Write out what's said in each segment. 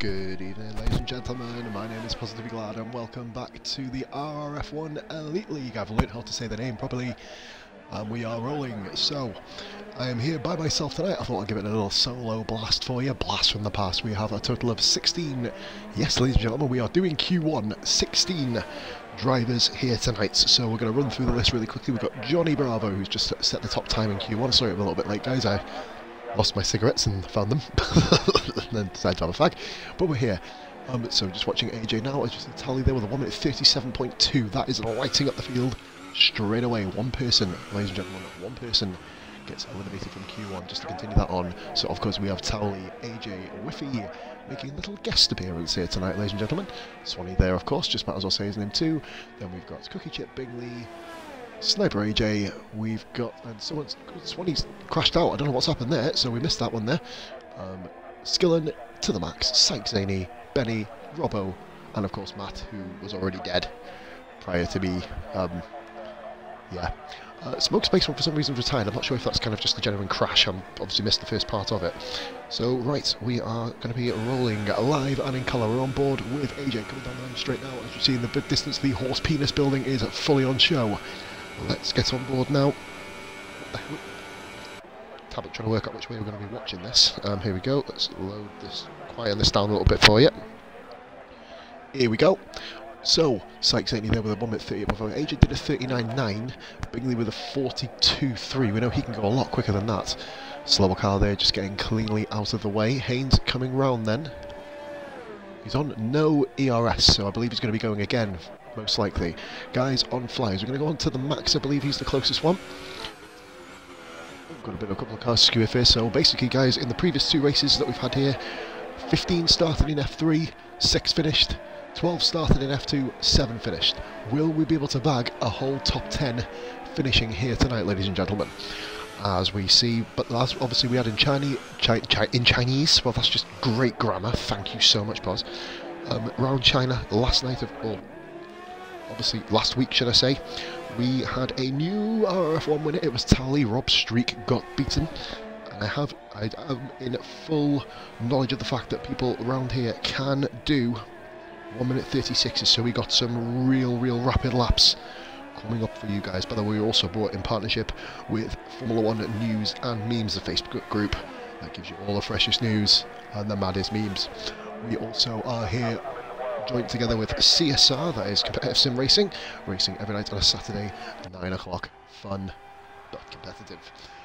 Good evening, ladies and gentlemen. My name is PosGlad and welcome back to the RRF1 Elite League. I've learned how to say the name properly and we are rolling. So, I am here by myself tonight. I thought I'd give it a little solo blast for you. Blast from the past. We have a total of 16. Yes, ladies and gentlemen, we are doing Q1. 16 drivers here tonight. So we're going to run through the list really quickly. We've got Johnny Bravo, who's just set the top time in Q1. Sorry I'm a little bit late, guys. I lost my cigarettes and found them and then decided to have a fag, but we're here. So just watching AJ now. As you see the tally there with a 1 minute 37.2. That is lighting up the field straight away. One person, ladies and gentlemen, one person gets eliminated from Q1 just to continue that on. So of course we have Towley, AJ, Whiffy making a little guest appearance here tonight, ladies and gentlemen. Swanee there, of course, just might as well say his name too. Then we've got Cookie Chip Bingley, Sniper AJ, we've got, and someone's, Swanee's crashed out, I don't know what's happened there, so we missed that one there. Skillen to the max, Sykes Zaney, Benny, Robbo, and of course Matt, who was already dead prior to me, Smoke Space one for some reason retired. I'm not sure if that's kind of just a genuine crash. I obviously missed the first part of it. So, right, we are going to be rolling live and in colour. We're on board with AJ coming down the line straight now. As you see in the distance, the Horse Penis building is fully on show. Let's get on board now. Tablet trying to work out which way we're going to be watching this. Here we go. Let's load this, quieten this down a little bit for you. Here we go. So, Sykes Zaney there with a 1 minute 30 above. AJ did a 39.9. Bingley with a 42.3. We know he can go a lot quicker than that. Slower car there, just getting cleanly out of the way. Haynes coming round then. He's on no ERS, so I believe he's going to be going again, most likely. Guys on flyers, we're going to go on to the Max. I believe he's the closest one. We've got a bit of a couple of cars skew here. So basically, guys, in the previous two races that we've had here, 15 started in F3, 6 finished. 12 started in F2, 7 finished. Will we be able to bag a whole top 10 finishing here tonight, ladies and gentlemen? As we see, but that's obviously we had in Chinese, well that's just great grammar, thank you so much, Pos. Round China last night, or obviously last week should I say, we had a new RRF1 winner. It was Tally. Rob Streak got beaten. And I am in full knowledge of the fact that people around here can do 1 minute 36s, so we got some real rapid laps coming up for you guys. By the way, we also brought in partnership with Formula 1 News and Memes, the Facebook group that gives you all the freshest news and the maddest memes. We also are here joined together with CSR, that is Competitive Sim Racing every night on a Saturday, 9 o'clock, fun but competitive.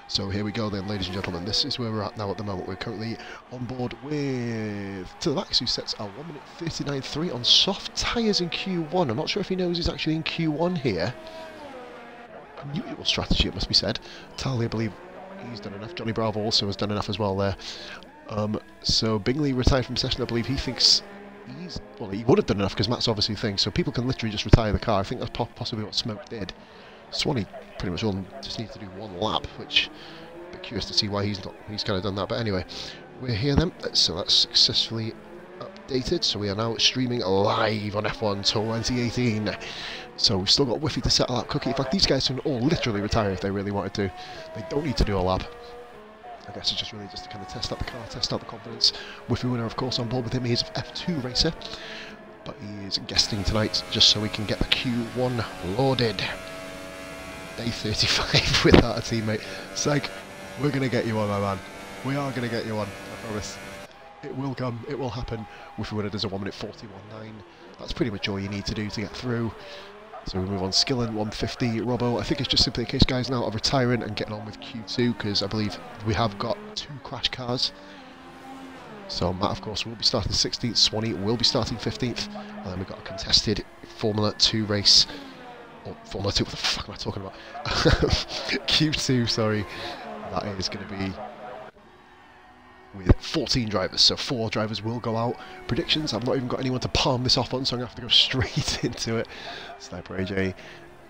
So here we go then, ladies and gentlemen. This is where we're at now at the moment. We're currently on board with To The Max, who sets our 1 minute 39.3 on soft tyres in Q1. I'm not sure if he knows he's actually in Q1 here. Unusual strategy, it must be said. Tally, I believe he's done enough. Johnny Bravo also has done enough as well there. So Bingley retired from session. I believe he thinks well, he would have done enough because Matt's obviously thinks. So people can literally just retire the car. I think that's possibly what Smoke did. Swanee pretty much all just needs to do one lap, which I'm a bit curious to see why he's kind of done that. But anyway, we're here then, so that's successfully updated. So we are now streaming live on F1 2018. So we've still got Whiffy to settle out Cookie. In fact, these guys can all literally retire if they really wanted to. They don't need to do a lap. I guess it's just really just to kind of test out the car, test out the confidence. Whiffy winner, of course, on board with him. He's an F2 racer, but he is guesting tonight just so we can get the Q1 loaded. Day 35 without a teammate. Psych, we're going to get you on, my man. We are going to get you on, I promise. It will come, it will happen. Whiffy winner does a 1 minute 41.9. That's pretty much all you need to do to get through. So we move on. Skillen 150. Robbo, I think it's just simply a case, guys, now of retiring and getting on with Q2, because I believe we have got 2 crash cars. So Matt, of course, will be starting 16th. Swanee will be starting 15th. And then we've got a contested Formula 2 race. Formula 2, what the fuck am I talking about? Q2, sorry. That is going to be with 14 drivers, so 4 drivers will go out. Predictions, I've not even got anyone to palm this off on, so I'm going to have to go straight into it. Sniper AJ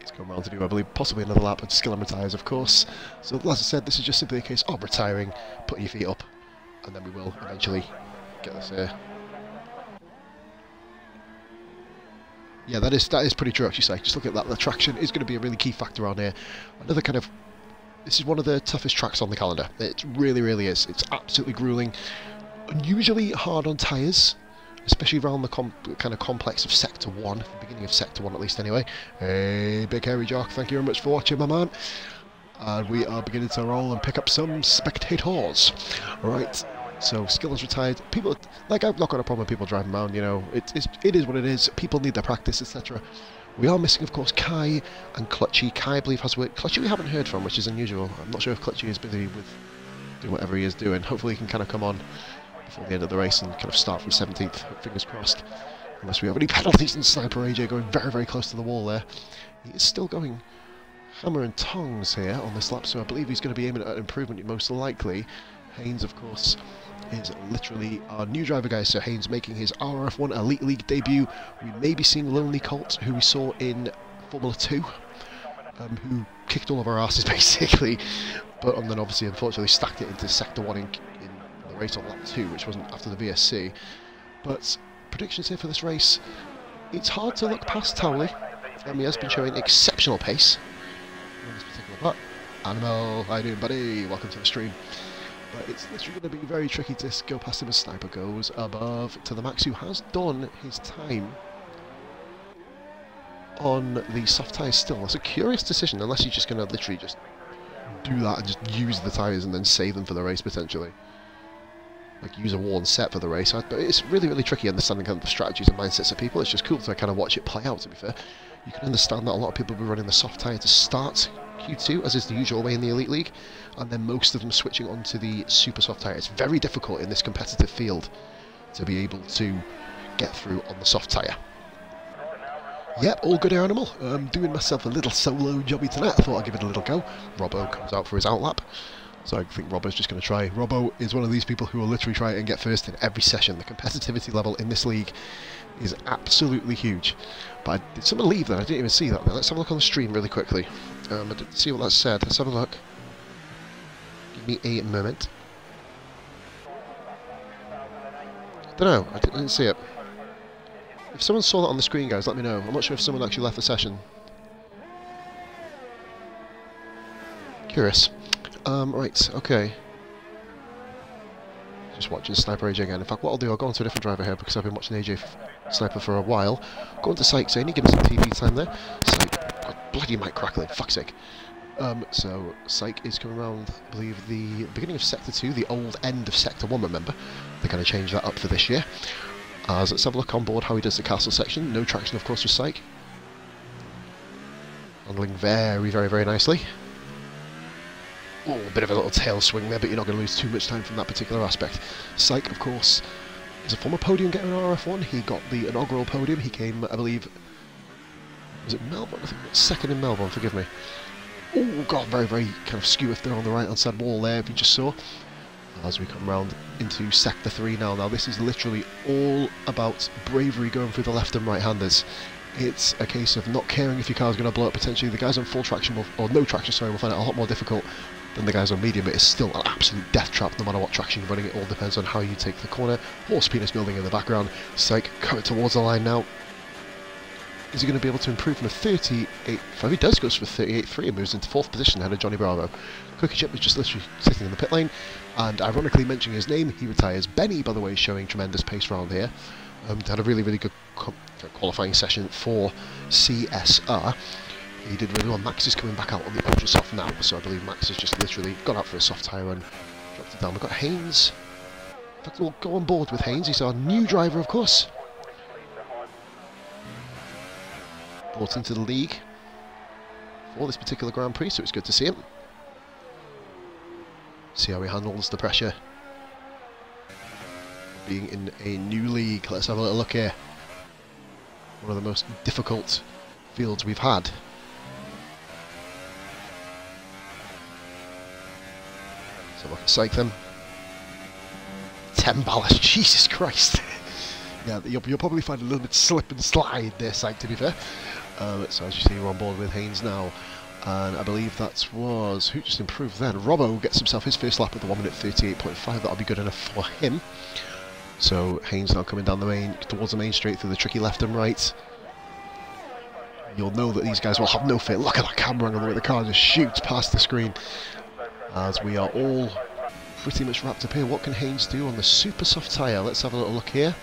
is going around to do, I believe, possibly another lap, and Skillen retires, of course. So, as I said, this is just simply a case of retiring, putting your feet up, and then we will eventually get this here. Yeah, that is pretty true, actually, say. Just look at that. The traction is going to be a really key factor on here. Another kind of... This is one of the toughest tracks on the calendar. It really is. It's absolutely gruelling. Unusually hard on tyres, especially around the kind of complex of Sector 1, the beginning of Sector 1 at least anyway. Hey, Big Hairy Jock, thank you very much for watching, my man. And we are beginning to roll and pick up some spectators. Right, so skill is retired. People, like, I've not got a problem with people driving around, you know, it is what it is. People need their practice, etc. We are missing, of course, Kai and Clutchy. Kai, I believe, has work. Clutchy we haven't heard from, which is unusual. I'm not sure if Clutchy is busy with doing whatever he is doing. Hopefully he can kind of come on before the end of the race and kind of start from 17th, fingers crossed. Unless we have any penalties, and Sniper AJ going very, very close to the wall there. He is still going hammer and tongs here on this lap, so I believe he's going to be aiming at an improvement most likely. Haynes, of course, is literally our new driver, guys. So Haynes making his RRF1 Elite League debut. We may be seeing Lonely Colt, who we saw in Formula 2, who kicked all of our asses basically, and then obviously unfortunately stacked it into Sector 1 in the race on lap 2, which wasn't after the VSC. But predictions here for this race, it's hard to look past Towley. He has been showing exceptional pace in this particular part. Animal, how you doing, buddy? Welcome to the stream. But it's literally going to be very tricky to go past him as Sniper goes above to the max, who has done his time on the soft tyres still. That's a curious decision, unless you're just going to literally just do that and just use the tyres and then save them for the race potentially. Like use a worn set for the race. But it's really, really tricky understanding kind of the strategies and mindsets of people. It's just cool to kind of watch it play out, to be fair. You can understand that a lot of people will be running the soft tyre to start Q2, as is the usual way in the Elite League, and then most of them switching onto the super soft tyre. It's very difficult in this competitive field to be able to get through on the soft tyre. Yep, all good, Animal. Doing myself a little solo jobby tonight. I thought I'd give it a little go. Robbo comes out for his outlap. So I think Robbo's just going to try. Robbo is one of these people who will literally try and get first in every session. The competitivity level in this league is absolutely huge. But did someone leave then? I didn't even see that. Now let's have a look on the stream really quickly. I didn't see what that said. Let's have a look. Give me a moment. I don't know. I didn't see it. If someone saw that on the screen, guys, let me know. I'm not sure if someone actually left the session. Curious. Right, okay. Just watching Sniper AJ again. In fact, what I'll do, I'll go on to a different driver here because I've been watching AJ Sniper for a while. Go on to Syke Zaney, give him some TV time there. Syke, God, bloody mic crackling, fuck's sake. So, Syke is coming around, I believe, the beginning of Sector 2, the old end of Sector 1, remember? They're going to change that up for this year. As let's have a look on board how he does the castle section. No traction, of course, with Syke. Handling very, very, very nicely. Oh, a bit of a little tail swing there, but you're not going to lose too much time from that particular aspect. Syke, of course, is a former podium getter in RRF1. He got the inaugural podium. He came, I believe, was it Melbourne? I think it was second in Melbourne, forgive me. Oh, God, very, very kind of skew if they're on the right-hand side wall there, if you just saw. As we come round into Sector 3 now. Now, this is literally all about bravery going through the left and right-handers. It's a case of not caring if your car's going to blow up potentially. The guys on full traction, or no traction, sorry, will find it a lot more difficult than the guys on medium, but it's still an absolute death trap no matter what traction you're running. It all depends on how you take the corner. Horse penis building in the background. Syke coming towards the line now. Is he going to be able to improve from a 38.5? He does, goes for 38.3 and moves into 4th position ahead of Johnny Bravo. Cookie Chip is just literally sitting in the pit lane, and ironically mentioning his name, he retires. Benny, by the way, is showing tremendous pace around here. Had a really, really good qualifying session for CSR. He did really well. Max is coming back out on the ultra soft now, so I believe Max has just literally gone out for a soft tyre and dropped it down. We've got Haynes. In fact, we'll go on board with Haynes. He's our new driver, of course. Brought into the league for this particular Grand Prix, so it's good to see him. See how he handles the pressure being in a new league. Let's have a little look here. One of the most difficult fields we've had. So look at Syke them. 10 ballast, Jesus Christ. Yeah, you'll probably find a little bit slip and slide there, Syke, to be fair. So as you see, we're on board with Haynes now. And I believe that was, who just improved then? Robbo gets himself his first lap at the 1 minute 38.5. That'll be good enough for him. So Haynes now coming down the main, towards the main straight through the tricky left and right. You'll know that these guys will have no fear. Look at that camera angle, the way the car just shoots past the screen. As we are all pretty much wrapped up here. What can Haynes do on the super soft tyre? Let's have a little look here.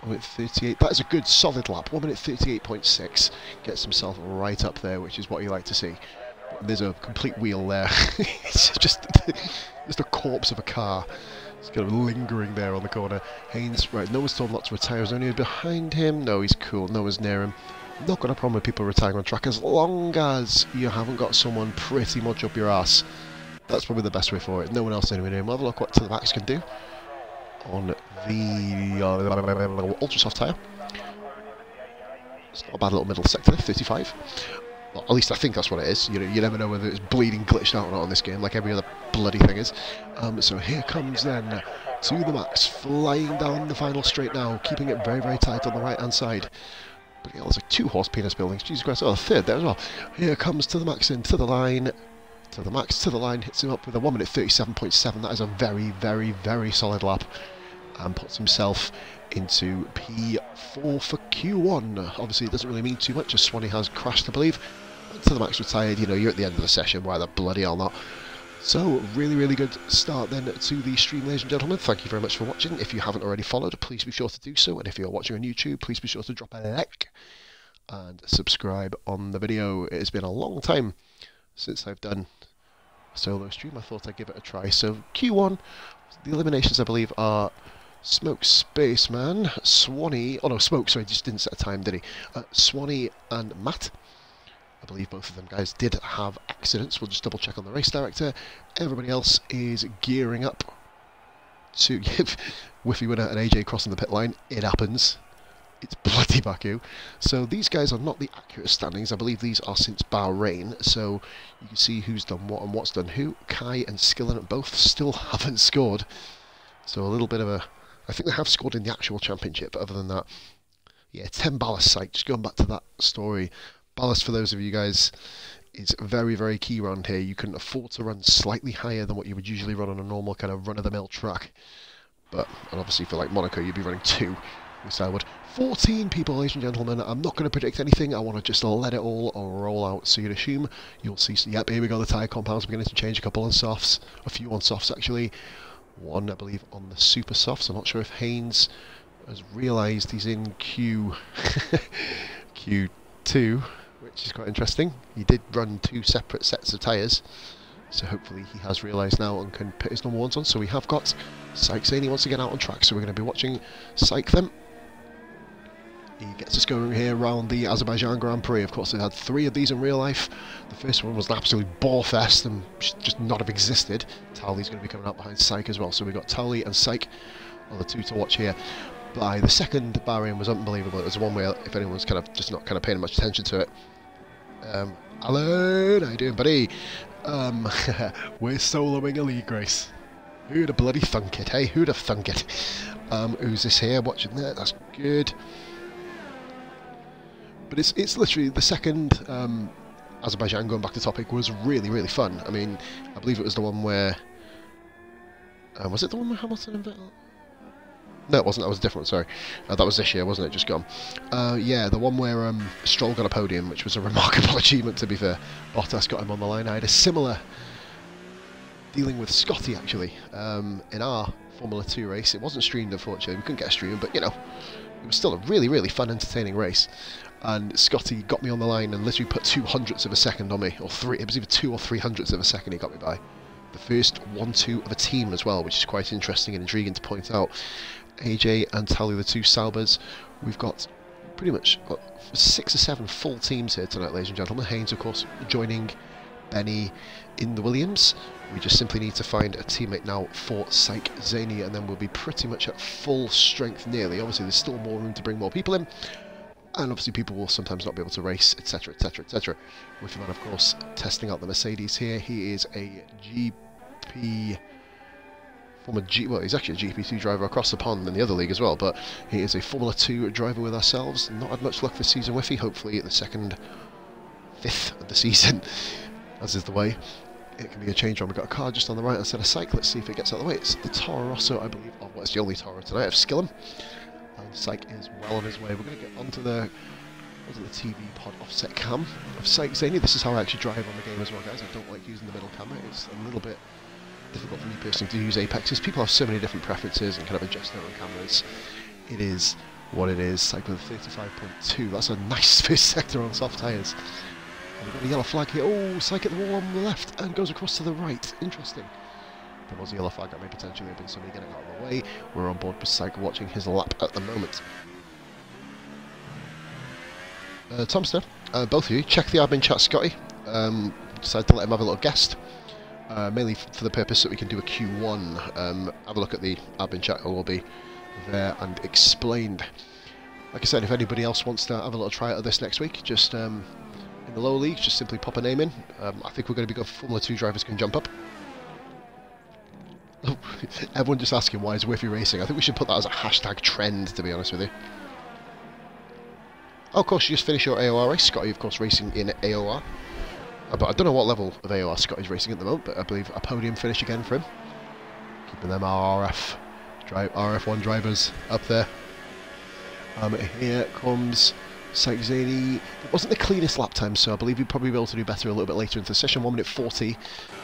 1 minute 38. That is a good solid lap. 1 minute 38.6. Gets himself right up there, which is what you like to see. There's a complete wheel there. It's just a corpse of a car. It's kind of lingering there on the corner. Haynes, right, no one's told not to retire. Is anyone behind him? No, he's cool. No one's near him. Not got a problem with people retiring on track as long as you haven't got someone pretty much up your ass. That's probably the best way for it. No one else anywhere near him. We'll have a look what To The Max can do on the ultra soft tyre. It's not a bad little middle sector, 35. Well, at least I think that's what it is. You know, you never know whether it's bleeding glitched out or not on this game, like every other bloody thing is. So here comes then To The Max, flying down the final straight now, keeping it very, very tight on the right-hand side. But yeah, there's like 2 horse penis buildings. Jesus Christ, oh, a third there as well. Here comes To The Max into the line. To The Max to the line, hits him up with a 1 minute 37.7. That is a very, very, very solid lap. And puts himself into P4 for Q1. Obviously, it doesn't really mean too much, as Swanee has crashed, I believe. To The Max retired, you know, you're at the end of the session, why the bloody hell not? So, really, really good start then to the stream, ladies and gentlemen. Thank you very much for watching. If you haven't already followed, please be sure to do so. And if you're watching on YouTube, please be sure to drop a like and subscribe on the video. It has been a long time since I've done a solo stream. I thought I'd give it a try. So, Q1, the eliminations, I believe, are Smoke Spaceman, Swanee, oh no, Smoke, sorry, just didn't set a time, did he? Swanee and Matt. I believe both of them guys did have accidents. We'll just double check on the race director. Everybody else is gearing up to give Whiffy winner and AJ crossing the pit line. It happens. It's bloody Baku. So these guys are not the accurate standings. I believe these are since Bahrain. So you can see who's done what and what's done who. Kai and Skillen both still haven't scored. So a little bit of a... I think they have scored in the actual championship, but other than that, yeah, 10 ballast site. Just going back to that story. Ballast, for those of you guys, is very, very key around here. You can afford to run slightly higher than what you would usually run on a normal kind of run-of-the-mill track. But, and obviously for like Monaco, you'd be running 2. Yes, I would. 14 people, ladies and gentlemen. I'm not going to predict anything. I want to just let it all roll out. So you'd assume you'll see, yep, here we go, the tyre compounds are beginning to change. A couple on softs, a few on softs actually. One, I believe, on the super softs. I'm not sure if Haynes has realised he's in Q2, which is quite interesting. He did run 2 separate sets of tyres, so hopefully he has realised now and can put his number ones on. So we have got Syke Zaney once again out on track, so we're going to be watching Syke then. He gets us going here around the Azerbaijan Grand Prix. Of course, they've had 3 of these in real life. The first one was an absolute bore fest and should just not have existed. Towley's going to be coming out behind Syke as well. So we've got Towley and Syke are the 2 to watch here. By the second Bahrain was unbelievable. It was one where, if anyone's kind of just not kind of paying much attention to it. Alan, how you doing, buddy? We're soloing a league race. Who'd have bloody thunk it, hey? Who'd have thunk it? Who's this here watching that? That's good. But it's literally the second Azerbaijan, going back to topic, was really, really fun. I mean, I believe it was the one where... was it the one where Hamilton and Vettel? No, it wasn't. That was a different one, sorry. That was this year, wasn't it? Just gone. Yeah, the one where Stroll got a podium, which was a remarkable achievement, to be fair. Bottas got him on the line. I had a similar dealing with Scotty, actually, in our Formula 2 race. It wasn't streamed, unfortunately. We couldn't get a stream, but, you know, it was still a really, really fun, entertaining race. And Scotty got me on the line and literally put 200ths of a second on me, or 3. It was either 2 or 300ths of a second he got me by. The first 1-2 of a team as well, which is quite interesting and intriguing to point out. AJ and Tally, the 2 Saubers. We've got pretty much 6 or 7 full teams here tonight, ladies and gentlemen. Haynes, of course, joining Benny in the Williams. We just simply need to find a teammate now for Syke Zaney, and then we'll be pretty much at full strength nearly. Obviously, there's still more room to bring more people in. And obviously people will sometimes not be able to race, etc, etc, etc. With him, of course, testing out the Mercedes here. He is a well, he's actually a GP2 driver across the pond in the other league as well, but he is a Formula 2 driver with ourselves. Not had much luck this season with him, hopefully at the 5th of the season, as is the way. It can be a change on. We've got a car just on the right instead of Syke. Let's see if it gets out of the way. It's the Toro Rosso, I believe. Oh, well, it's the only Toro tonight of Skillen. And Syke is well on his way. We're going to get onto the TV pod offset cam of Syke Zaney. This is how I actually drive on the game as well, guys. I don't like using the middle camera. It's a little bit difficult for me personally to use Apexes. People have so many different preferences and kind of adjust their own cameras. It is what it is. Cycle 35.2. That's a nice first sector on soft tyres. And we've got a yellow flag here. Oh, Psych at the wall on the left and goes across to the right. Interesting. There was a yellow flag. That may potentially have been somebody getting out of the way. We're on board with Psych watching his lap at the moment. Tomster, both of you, check the admin chat, Scotty. Decided to let him have a little guest. Mainly for the purpose that we can do a Q1. Have a look at the admin chat. It will be there and explained. Like I said, if anybody else wants to have a little try out of this next week, just in the lower leagues, just simply pop a name in. I think we're going to be good for Formula 2 drivers can jump up. Everyone just asking why is Whiffy racing. I think we should put that as a hashtag trend, to be honest with you. Oh, of course, you just finished your AOR race. Scotty, of course, racing in AOR. But I don't know what level of AOR Scotty's racing at the moment, but I believe a podium finish again for him. Keeping them RRF1 drivers up there. Here comes Saikzani. It wasn't the cleanest lap time, so I believe he'd probably be able to do better a little bit later into the session. 1 minute 40.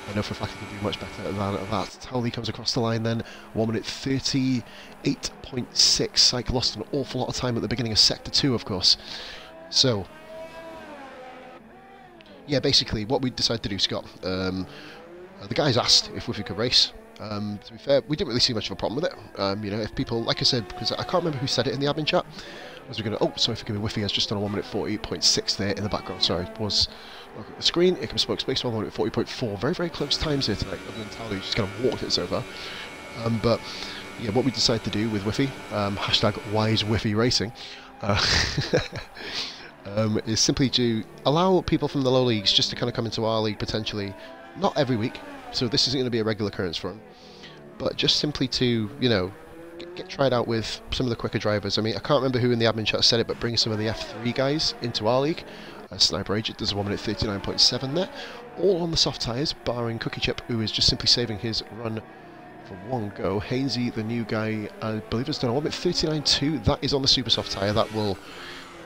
I know for a fact he could do much better than that. Towley comes across the line then. 1 minute 38.6. Saik lost an awful lot of time at the beginning of Sector 2, of course. So, yeah, basically what we decided to do, Scott, the guys asked if we could race. To be fair, we didn't really see much of a problem with it. You know, if people, like I said, because I can't remember who said it in the admin chat, as we're going to, oh, sorry, forgive me, Whiffy has just done a 1 minute 48.6 there in the background. Sorry, it was the screen. It can spoke space 1 minute 40.4. Very, very close times here tonight. Other than Tally, just kind of walked it so far. But yeah, what we decided to do with Whiffy, hashtag wise Whiffy racing, is simply to allow people from the low leagues just to kind of come into our league potentially, not every week. So this isn't going to be a regular occurrence for him, but just simply to, you know, get tried out with some of the quicker drivers. I mean, I can't remember who in the admin chat said it, but bring some of the F3 guys into our league. Sniper Agent does a 1 minute 39.7 there, all on the soft tyres, barring Cookie Chip, who is just simply saving his run for one go. Hainsey, the new guy, I believe has done a 1 minute 39.2. That is on the super soft tyre. That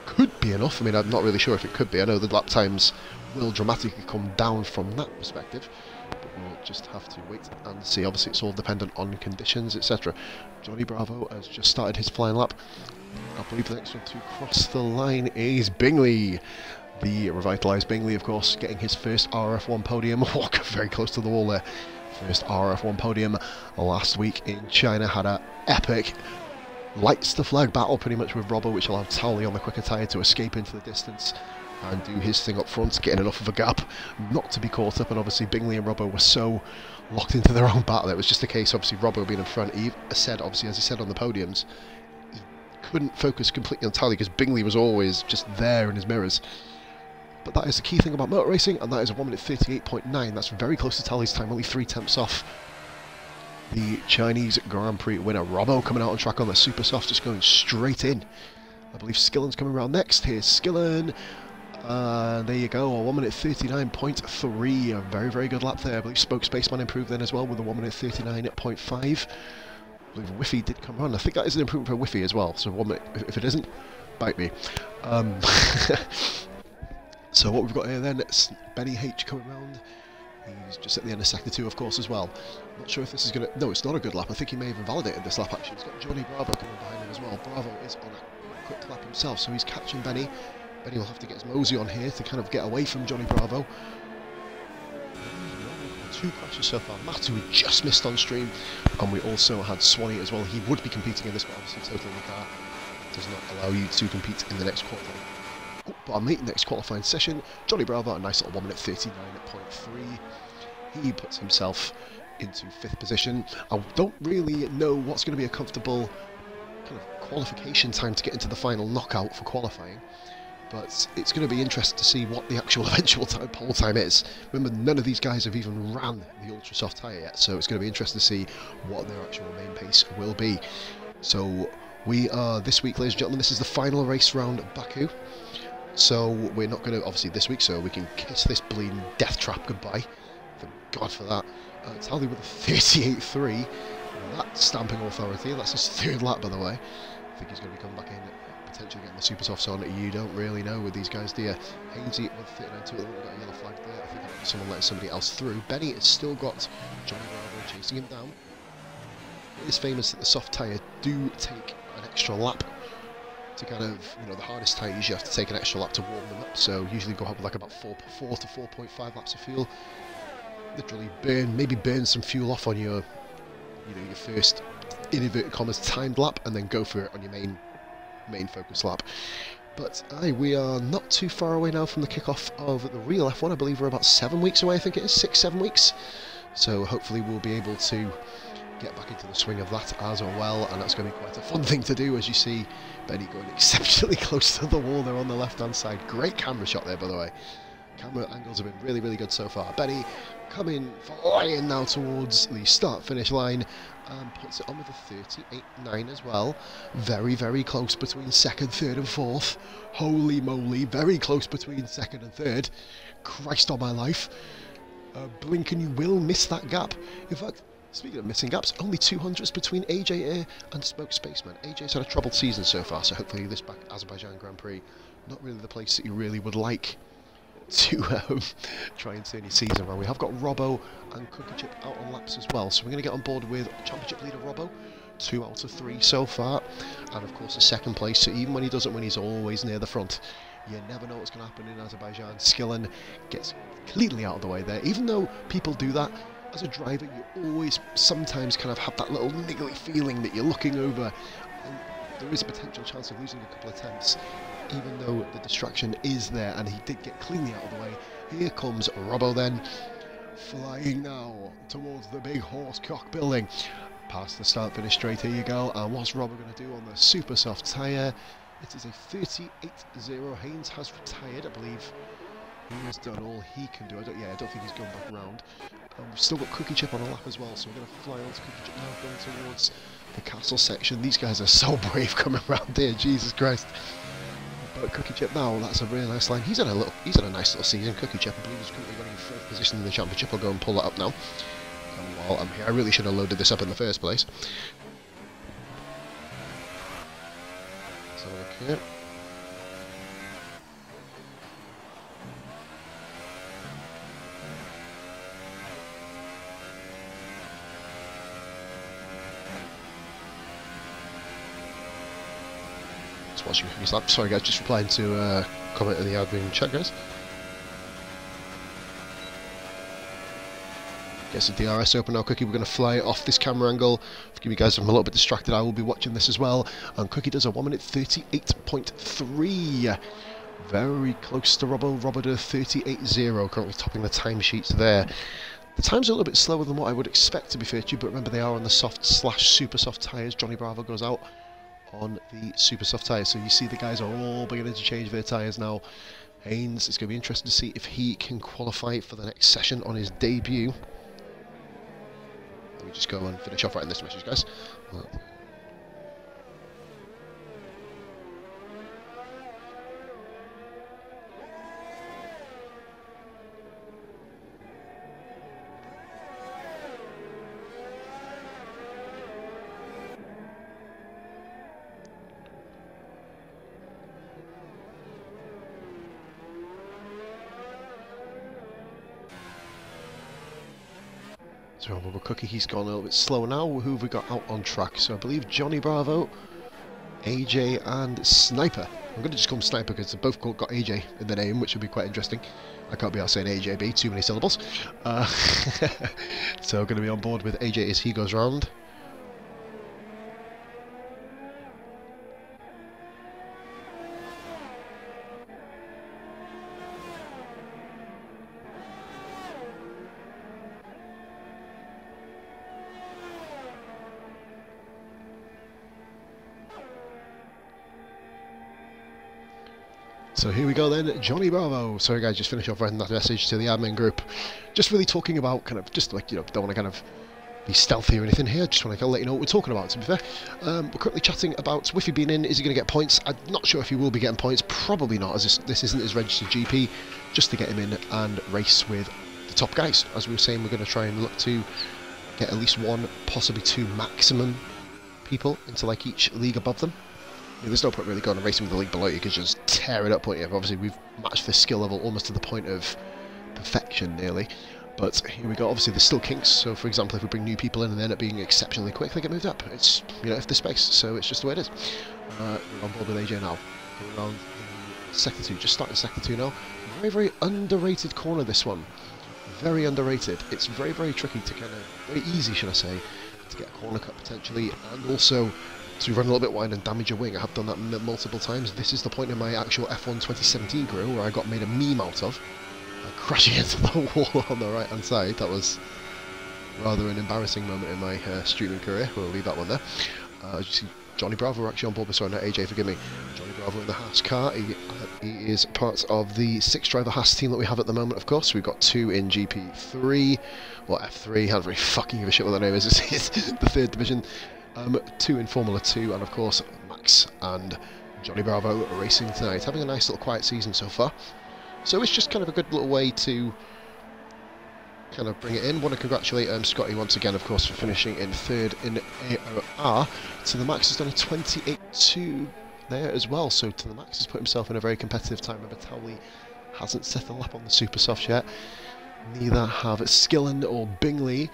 could be enough. I mean, I'm not really sure if it could be. I know the lap times will dramatically come down from that perspective. We'll just have to wait and see. Obviously, it's all dependent on conditions, etc. Johnny Bravo has just started his flying lap. I believe the next one to cross the line is Bingley. The revitalised Bingley, of course, getting his first RRF1 podium. Walker very close to the wall there. First RRF1 podium last week in China. Had an epic lights the flag battle pretty much with Robbo, which allowed Towley on the quicker tyre to escape into the distance and do his thing up front, getting enough of a gap not to be caught up. And obviously Bingley and Robbo were so locked into their own battle. It was just a case, obviously, Robbo being in front. He said, obviously, as he said on the podiums, he couldn't focus completely on Towley because Bingley was always just there in his mirrors. But that is the key thing about motor racing, and that is a 1 minute 38.9. That's very close to Towley's time, only 3/10 off the Chinese Grand Prix winner. Robbo coming out on track on the super soft, just going straight in. I believe Skillen's coming around next. Here's Skillen. There you go, a 1 minute 39.3, a very, very good lap there. I believe Spoke Spaceman improved then as well with a 1 minute 39.5. I believe Whiffy did come on. I think that is an improvement for Whiffy as well, so 1 minute, if it isn't, bite me. So what we've got here then, it's Benny H coming round. He's just at the end of Sector 2, of course, as well. Not sure if this is going to... No, it's not a good lap. I think he may have invalidated this lap, actually. He's got Johnny Bravo coming behind him as well. Bravo is on a quick lap himself, so he's catching Benny. Benny will have to get his mosey on here to kind of get away from Johnny Bravo. 2 crashes so far. Matu just missed on stream, and we also had Swanee as well. He would be competing in this, but obviously totaling the car does not allow you to compete in the next qualifying. Oh, but our next qualifying session, Johnny Bravo, a nice little 1 minute 39.3. He puts himself into 5th position. I don't really know what's going to be a comfortable kind of qualification time to get into the final knockout for qualifying. But it's going to be interesting to see what the actual eventual pole time is. Remember, none of these guys have even ran the ultra soft tyre yet, so it's going to be interesting to see what their actual main pace will be. So we are, this week, ladies and gentlemen, this is the final race round at Baku. So we're not going to, obviously this week, so we can kiss this bleeding death trap goodbye. Thank God for that. Tally with a 38.3. That's stamping authority. That's his 3rd lap, by the way. I think he's going to be coming back in, potentially getting the super softs on. You don't really know with these guys, do you? Hainsey with 39.2. We've got a yellow flag there. I think someone letting somebody else through. Benny has still got Johnny Bravo chasing him down. It is famous that the soft tyre do take an extra lap to kind of, you know, the hardest tyres, you have to take an extra lap to warm them up. So usually go up with like about 4 to 4.5 laps of fuel. Literally maybe burn some fuel off on your, you know, your first, in inverted commas, timed lap, and then go for it on your main focus lap. But we are not too far away now from the kickoff of the real F1. I believe we're about 7 weeks away. I think it is 6-7 weeks. So hopefully we'll be able to get back into the swing of that as well, and that's going to be quite a fun thing to do. As you see Benny going exceptionally close to the wall there on the left hand side. Great camera shot there, by the way. Camera angles have been really good so far. Benny coming flying now towards the start finish line and puts it on with a 38.9 as well. Very close between second, third and fourth. Holy moly, very close between second and third. Christ on my life. Blink and you will miss that gap. In fact, speaking of missing gaps, only 200s between AJ here and Smoke Spaceman. AJ's had a troubled season so far, so hopefully this back Azerbaijan Grand Prix, not really the place that you really would like to try and turn your season around. We have got Robbo and Cookie Chip out on laps as well, so we're going to get on board with Championship leader Robbo. 2 out of 3 so far, and of course a second place, so even when he doesn't win, he's always near the front. You never know what's going to happen in Azerbaijan. Skillen gets completely out of the way there. Even though people do that, as a driver, you always sometimes kind of have that little niggly feeling that you're looking over, and there is a potential chance of losing a couple of tenths, even though the distraction is there, and he did get cleanly out of the way. Here comes Robbo then, flying now towards the big horsecock building. Past the start finish straight, here you go, and what's Robbo going to do on the super soft tyre? It is a 38.0. Haynes has retired, I believe. He has done all he can do. I don't think he's going back around. We've still got Cookie Chip on a lap as well, so we're going to fly on to Cookie Chip now, going towards the castle section. These guys are so brave coming around here, Jesus Christ. But Cookie Chip now, that's a really nice line. He's had a nice little season. Cookie Chip, I believe, he's currently running 4th position in the championship. I'll go and pull that up now. And while I'm here, I really should have loaded this up in the first place. So look here. Watching his lap. Sorry guys, just replying to a comment in the admin chat, guys. Gets the DRS open now, Cookie. We're going to fly off this camera angle. Forgive me guys, I'm a little bit distracted. I will be watching this as well. And Cookie does a 1 minute 38.3. Very close to Robbo. Robbo did a 38.0, currently topping the timesheets there. The time's a little bit slower than what I would expect, to be fair to you, but remember they are on the soft/super soft tyres. Johnny Bravo goes out on the super soft tyres, so you see the guys are all beginning to change their tyres now. Haynes, it's going to be interesting to see if he can qualify for the next session on his debut. Let me just go and finish off writing this message, guys. So Robbo Cookie, he's gone a little bit slower now. Who have we got out on track? So I believe Johnny Bravo, AJ and Sniper. I'm going to just call him Sniper because they've both got AJ in the name, which would be quite interesting. I can't be out saying AJB, too many syllables. So going to be on board with AJ as he goes round. So here we go then, Johnny Bravo. Sorry guys, just finish off writing that message to the admin group. Just really talking about kind of, just like, you know, don't want to kind of be stealthy or anything here, just want to let you know what we're talking about, to be fair. We're currently chatting about Whiffy being in, is he going to get points? I'm not sure if he will be getting points, probably not, as this isn't his registered GP, just to get him in and race with the top guys. As we were saying, we're going to try and look to get at least 1, possibly 2 maximum people into like each league above them. I mean, there's no point really going and racing with the league below you, because you just tear it up, won't you? Obviously, we've matched the skill level almost to the point of perfection, nearly. But here we go. Obviously, there's still kinks. So, for example, if we bring new people in and they end up being exceptionally quick, they get moved up. It's, you know, if there's space. So it's just the way it is. We're on board with AJ now. Going around in Sector 2. Just starting Sector 2 now. Very, very underrated corner, this one. Very underrated. It's very, very tricky to kind of... Very easy, should I say, to get a corner cut potentially. And also to run a little bit wide and damage a wing. I have done that multiple times. This is the point in my actual F1 2017 career where I got made a meme out of. Crashing into the wall on the right hand side. That was rather an embarrassing moment in my streaming career. We'll leave that one there. As you see, Johnny Bravo actually on board with, sorry, not AJ, forgive me. Johnny Bravo in the Haas car. He is part of the 6-driver Haas team that we have at the moment, of course. We've got 2 in GP3, or F3, I don't really fucking give a shit what their name is. It's the 3rd division. 2 in Formula 2, and of course, Max and Johnny Bravo racing tonight. Having a nice little quiet season so far. So it's just kind of a good little way to kind of bring it in. Want to congratulate Scotty once again, of course, for finishing in 3rd in AOR. To the Max has done a 28.2 there as well. So to the Max has put himself in a very competitive time. Remember, Towley hasn't set the lap on the Super Softs yet. Neither have Skillen or Bingley.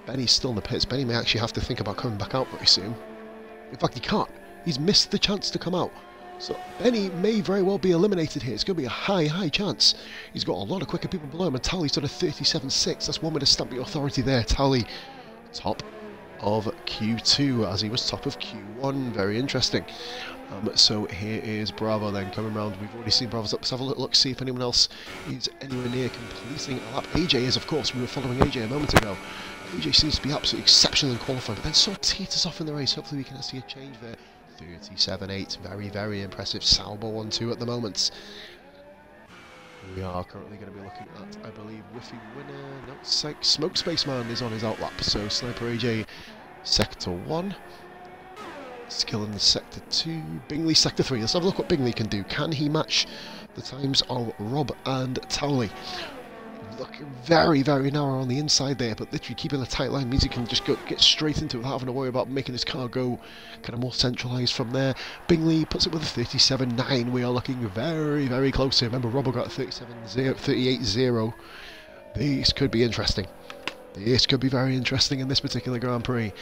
Benny's still in the pits. Benny may actually have to think about coming back out very soon. In fact, he can't. He's missed the chance to come out. So Benny may very well be eliminated here. It's going to be a high chance. He's got a lot of quicker people below him, and Towley's done a 37.6. That's one way to stamp your authority there. Towley, top of Q2, as he was top of Q1. Very interesting. So here is Bravo then coming round. We've already seen Bravo's up. Let's have a look, see if anyone else is anywhere near completing a lap. AJ is, of course. We were following AJ a moment ago. AJ seems to be absolutely exceptional in qualifying, but then sort of teeters off in the race. Hopefully we can see a change there. 37.8, very, very impressive. Salbo 1-2 at the moment. We are currently going to be looking at, I believe, Whiffy winner. No, Smoke Spaceman is on his outlap. So Sniper AJ, Sector 1. Skill in the Sector 2. Bingley, Sector 3. Let's have a look what Bingley can do. Can he match the times of Rob and Towley? Looking very, very narrow on the inside there, but literally keeping a tight line means he can just get straight into it without having to worry about making his car go kind of more centralised from there. Bingley puts it with a 37.9. We are looking very, very close here. Remember, Robbo got a 38.0. This could be interesting. This could be very interesting in this particular Grand Prix.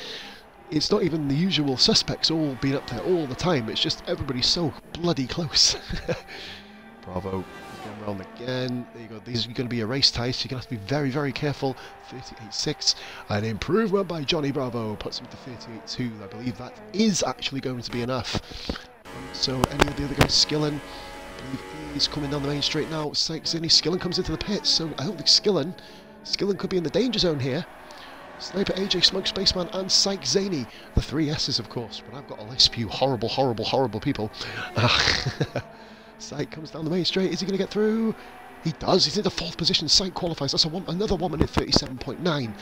It's not even the usual suspects all being up there all the time. It's just everybody's so bloody close. Bravo. Going round again. There you go. These are going to be a race tie, so you're going to have to be very, very careful. 38.6. An improvement by Johnny Bravo. Puts him to 38.2. I believe that is actually going to be enough. So any of the other guys, Skillen, I believe he's coming down the main straight now. Sykes-Zinni. Skillen comes into the pits, so I don't think Skillen could be in the danger zone here. Sniper AJ, Smoke Spaceman, and Sykes-Zinni. The 3 S's, of course, but I've got a list of you horrible, horrible, horrible people. Syke comes down the main straight. Is he going to get through? He does. He's in the 4th position. Syke qualifies. That's another 1 minute 37.9.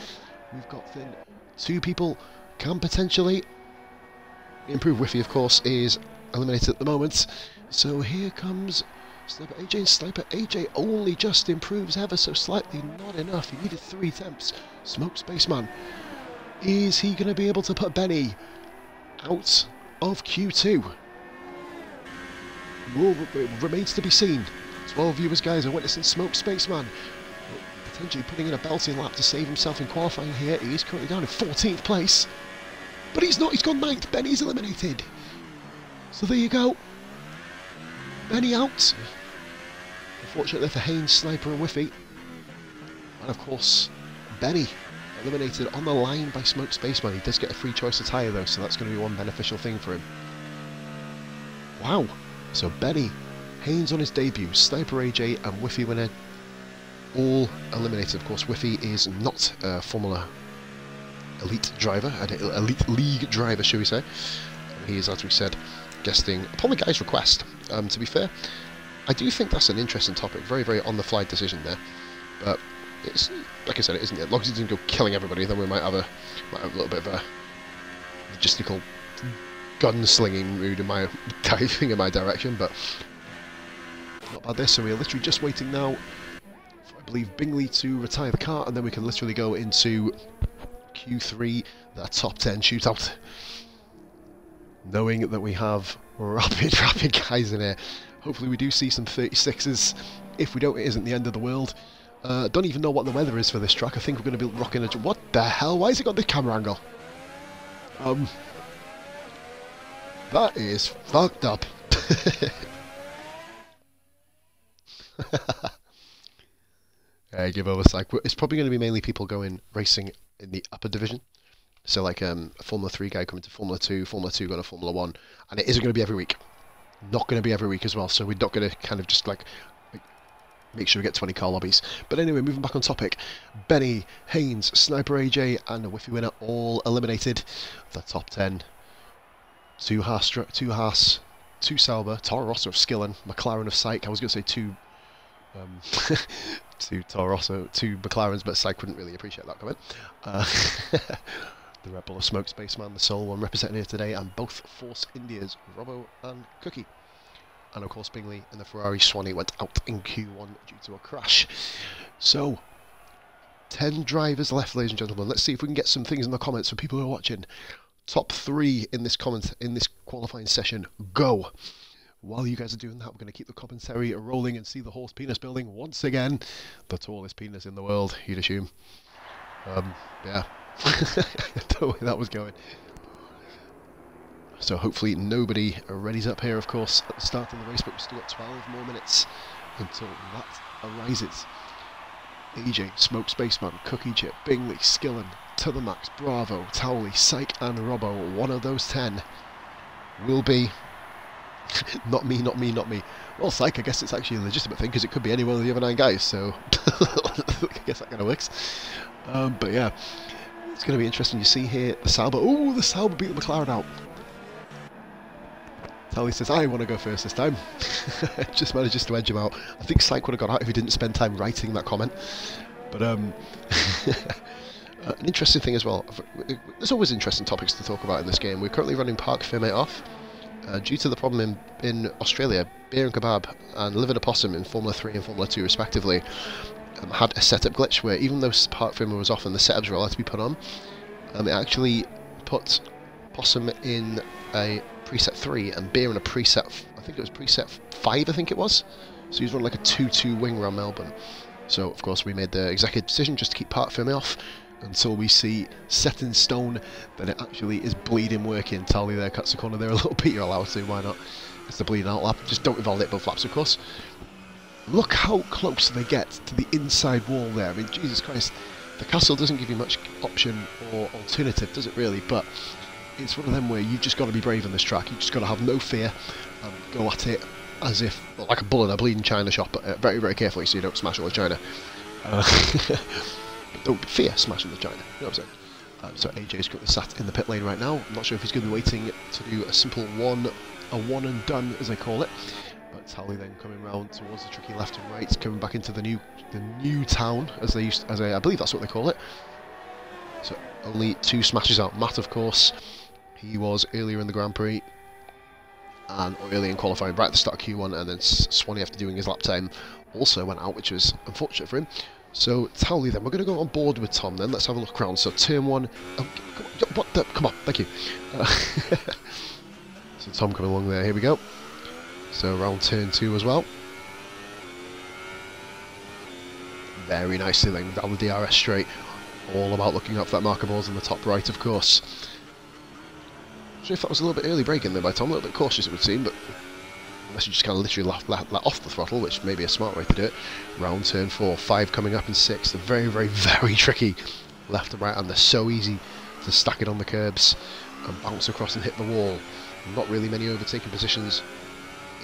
We've got then 2 people can potentially improve. Whiffy, of course, is eliminated at the moment. So here comes Sniper AJ, and Sniper AJ only just improves ever so slightly. Not enough. He needed 3 attempts. Smoke Spaceman. Is he going to be able to put Benny out of Q2? Well, it remains to be seen. 12 viewers, guys, are witnessing Smoke Spaceman potentially putting in a belting lap to save himself in qualifying here. He is currently down in 14th place. But he's not, he's gone 9th. Benny's eliminated. So there you go. Benny out. Unfortunately for Haynes, Sniper and Whiffy. And of course, Benny eliminated on the line by Smoke Spaceman. He does get a free choice of tyre though, so that's going to be one beneficial thing for him. Wow. So Benny, Haynes on his debut, Sniper AJ and Whiffy winner all eliminated. Of course, Whiffy is not a Formula Elite driver, an Elite League driver, shall we say. He is, as we said, guesting upon the guy's request. To be fair, I do think that's an interesting topic. Very, very on-the-fly decision there. But it's, like I said, it isn't. As long as he doesn't go killing everybody, then we might have a little bit of a logistical gunslinging mood in my diving in my direction, but not bad this. So we're literally just waiting now for, I believe, Bingley to retire the car, and then we can literally go into Q3, the top 10 shootout. Knowing that we have rapid guys in here. Hopefully we do see some 36s. If we don't, it isn't the end of the world. Don't even know what the weather is for this track. I think we're going to be rocking a... What the hell? Why has it got the camera angle? That is fucked up. Yeah, give over Psych. It's probably going to be mainly people going racing in the upper division. So like a Formula 3 guy coming to Formula 2 going to Formula 1. And it isn't going to be every week. Not going to be every week as well. So we're not going to kind of just like make sure we get 20 car lobbies. But anyway, moving back on topic. Benny, Haynes, Sniper AJ and a Whiffy winner all eliminated. The top 10. Two Haas, two Sauber, Toro Rosso of Skillen, McLaren of Psych. I was going to say two Toro Rosso, two McLarens, but Psych wouldn't really appreciate that comment. The Red Bull of Smoke Spaceman, the sole one representing here today, and both Force Indias, Robbo and Cookie. And of course Bingley and the Ferrari Swanee went out in Q1 due to a crash. So, 10 drivers left, ladies and gentlemen. Let's see if we can get some things in the comments for people who are watching. Top 3 in this qualifying session, go! While you guys are doing that, we're going to keep the commentary rolling and see the horse penis building once again. The tallest penis in the world, you'd assume. Yeah. I don't know where that was going. So hopefully nobody readies up here, of course, at the start of the race, but we've still got 12 more minutes until that arises. AJ, Smoke Spaceman, Cookie Chip, Bingley, Skillen, To The Max, Bravo, Towley, Psych and Robbo. One of those 10 will be... not me, not me, not me. Well, Psych, I guess it's actually a legitimate thing, because it could be any one of the other 9 guys, so... I guess that kind of works. But yeah, it's going to be interesting. You see here, the Sauber... Ooh, the Sauber beat the McLaren out. Tally says, I want to go first this time. Just manages to edge him out. I think Psych would have got out if he didn't spend time writing that comment. But, an interesting thing as well. There's always interesting topics to talk about in this game. We're currently running Parc Fermé off. Due to the problem in Australia, Beer and Kebab and Live in a Possum in Formula 3 and Formula 2 respectively had a setup glitch where even though Parc Fermé was off and the setups were allowed to be put on, it actually put Possum in a preset 3 and Beer in a preset, I think it was preset 5, I think it was. So he was running like a 2-2 wing around Melbourne. So of course we made the executive decision just to keep Parc Fermé off until we see set in stone that it actually is bleeding working. Tally there cuts the corner there a little bit, you're allowed to, why not? It's the bleeding out lap, just don't invalidate both laps of course. Look how close they get to the inside wall there. I mean, Jesus Christ, the castle doesn't give you much option or alternative, does it really? But it's one of them where you've just got to be brave on this track. You've just got to have no fear and go at it as if, well, like a bull in a bleeding china shop, but very, very carefully so you don't smash all the china. But don't fear smashing the china, you know what I'm saying? So AJ's currently sat in the pit lane right now. I'm not sure if he's going to be waiting to do a simple one and done, as they call it. But Tally then coming round towards the tricky left and right, coming back into the new town, as I believe that's what they call it. So only 2 smashes out. Matt, of course, he was earlier in the Grand Prix and early in qualifying, right at the start of Q1, and then Swanee, after doing his lap time, also went out, which was unfortunate for him. So Towley then, we're going to go on board with Tom then, let's have a look around. So turn 1, come on, thank you. So Tom coming along there, here we go. So around turn 2 as well. Very nicely then, down the DRS straight. All about looking up for that marker balls in the top right, of course. I'm sure if that was a little bit early braking there by Tom, a little bit cautious it would seem, but unless you just kind of literally let off the throttle, which may be a smart way to do it. Round turn 4, 5 coming up in 6. They're very, very, very tricky left and right, and they're so easy to stack it on the curbs and bounce across and hit the wall. Not really many overtaking positions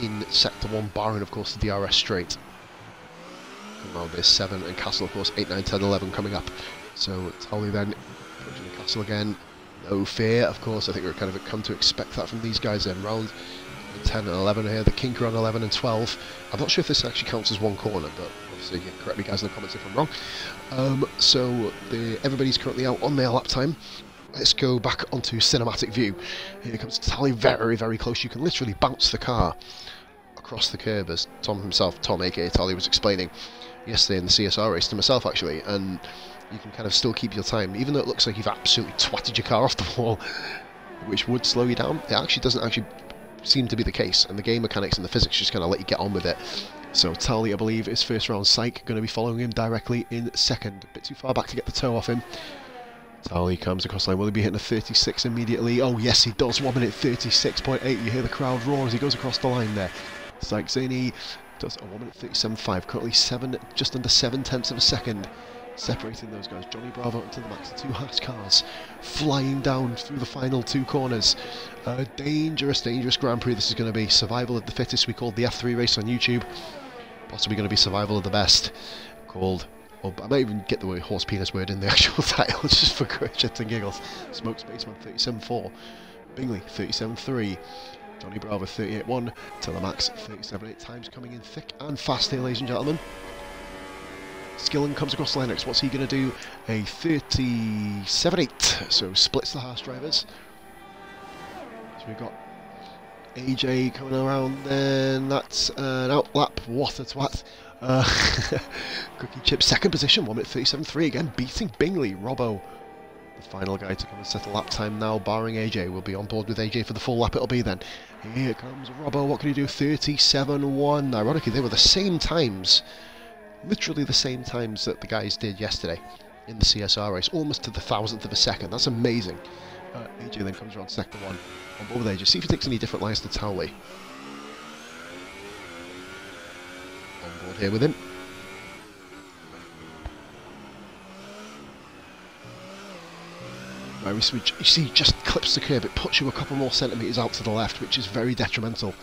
in sector 1, barring of course the DRS straight. And now there's 7 and Castle, of course, 8, 9, 10, 11 coming up. So Tolly then approaching the Castle again. No fear, of course. I think we're kind of come to expect that from these guys then. Round 10 and 11 here, the Kinker on 11 and 12. I'm not sure if this actually counts as one corner, but obviously you can correct me guys in the comments if I'm wrong. So everybody's currently out on their lap time. Let's go back onto cinematic view. Here comes Tally very, very close. You can literally bounce the car across the curb, as Tom himself, Tom aka Tally, was explaining yesterday in the CSR race to myself actually, and you can kind of still keep your time, even though it looks like you've absolutely twatted your car off the wall, which would slow you down. It actually doesn't actually seem to be the case, and the game mechanics and the physics just kind of let you get on with it. So Tally, I believe, is first round. Syke going to be following him directly in second. A bit too far back to get the toe off him. Tally comes across the line. Will he be hitting a 36 immediately? Oh yes, he does. 1 minute 36.8. You hear the crowd roar as he goes across the line there. Syke Zaney does a 1 minute 37.5. Currently just under 7/10 of a second. Separating those guys. Johnny Bravo into the max. The two Haas cars flying down through the final two corners. Dangerous Grand Prix this is going to be. Survival of the fittest, we called the F3 race on YouTube. Possibly going to be survival of the best. Called, oh, I might even get the word horse penis word in the actual title just for shits and giggles. Smoke Spaceman 37.4. Bingley 37.3. Johnny Bravo 38.1. Telemax 37.8. Times coming in thick and fast here, ladies and gentlemen. Skillen comes across the line next. What's he going to do? A 37.8. So splits the Haas drivers. So we've got AJ coming around then. That's an outlap. What a twat. Cookie Chip second position. 1 minute 37.3 again. Beating Bingley. Robbo, the final guy to come and set a lap time now, barring AJ. We'll be on board with AJ for the full lap it'll be then. Here comes Robbo. What can he do? 37.1. Ironically, they were the same times. Literally the same times that the guys did yesterday in the CSR race, almost to the 1,000th of a second. That's amazing. AJ then comes around sector 1 on board with AJ. See if he takes any different lines to Towley. On board here with him. Where you see, just clips the curb. It puts you a couple more centimetres out to the left, which is very detrimental.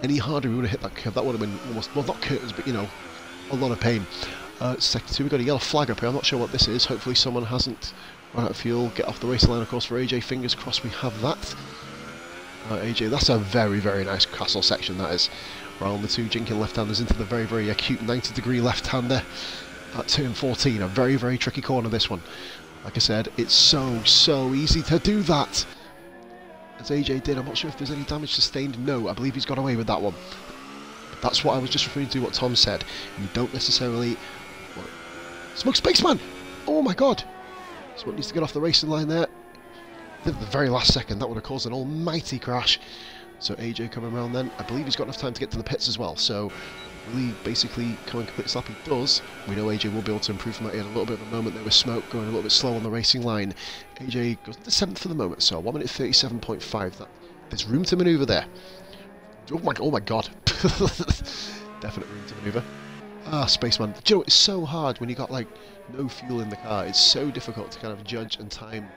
Any harder, we would have hit that curve. That would have been almost, well, not curtains, but you know, a lot of pain. Sector 2, we've got a yellow flag up here. I'm not sure what this is. Hopefully someone hasn't run out of fuel. Get off the racing line, of course, for AJ. Fingers crossed we have that. AJ, that's a very, very nice castle section, that is. Round the two jinking left-handers into the very, very acute 90-degree left-hander at turn 14. A very, very tricky corner, this one. Like I said, it's so easy to do that. As AJ did, I'm not sure if there's any damage sustained. No, I believe he's got away with that one. That's what I was just referring to, what Tom said. You don't necessarily... What? Smoke Spaceman! Oh my god! So it needs to get off the racing line there. At the very last second, that would have caused an almighty crash. So AJ coming around then. I believe he's got enough time to get to the pits as well. So really basically coming complete slap he does. We know AJ will be able to improve from that. He had a little bit of a moment there with Smoke going a little bit slow on the racing line. AJ goes to 7th for the moment, so 1 minute 37.5. There's room to manoeuvre there. Oh my god. Definite room to manoeuvre. Spaceman. Do you know, it's so hard when you got like no fuel in the car. It's so difficult to kind of judge and time,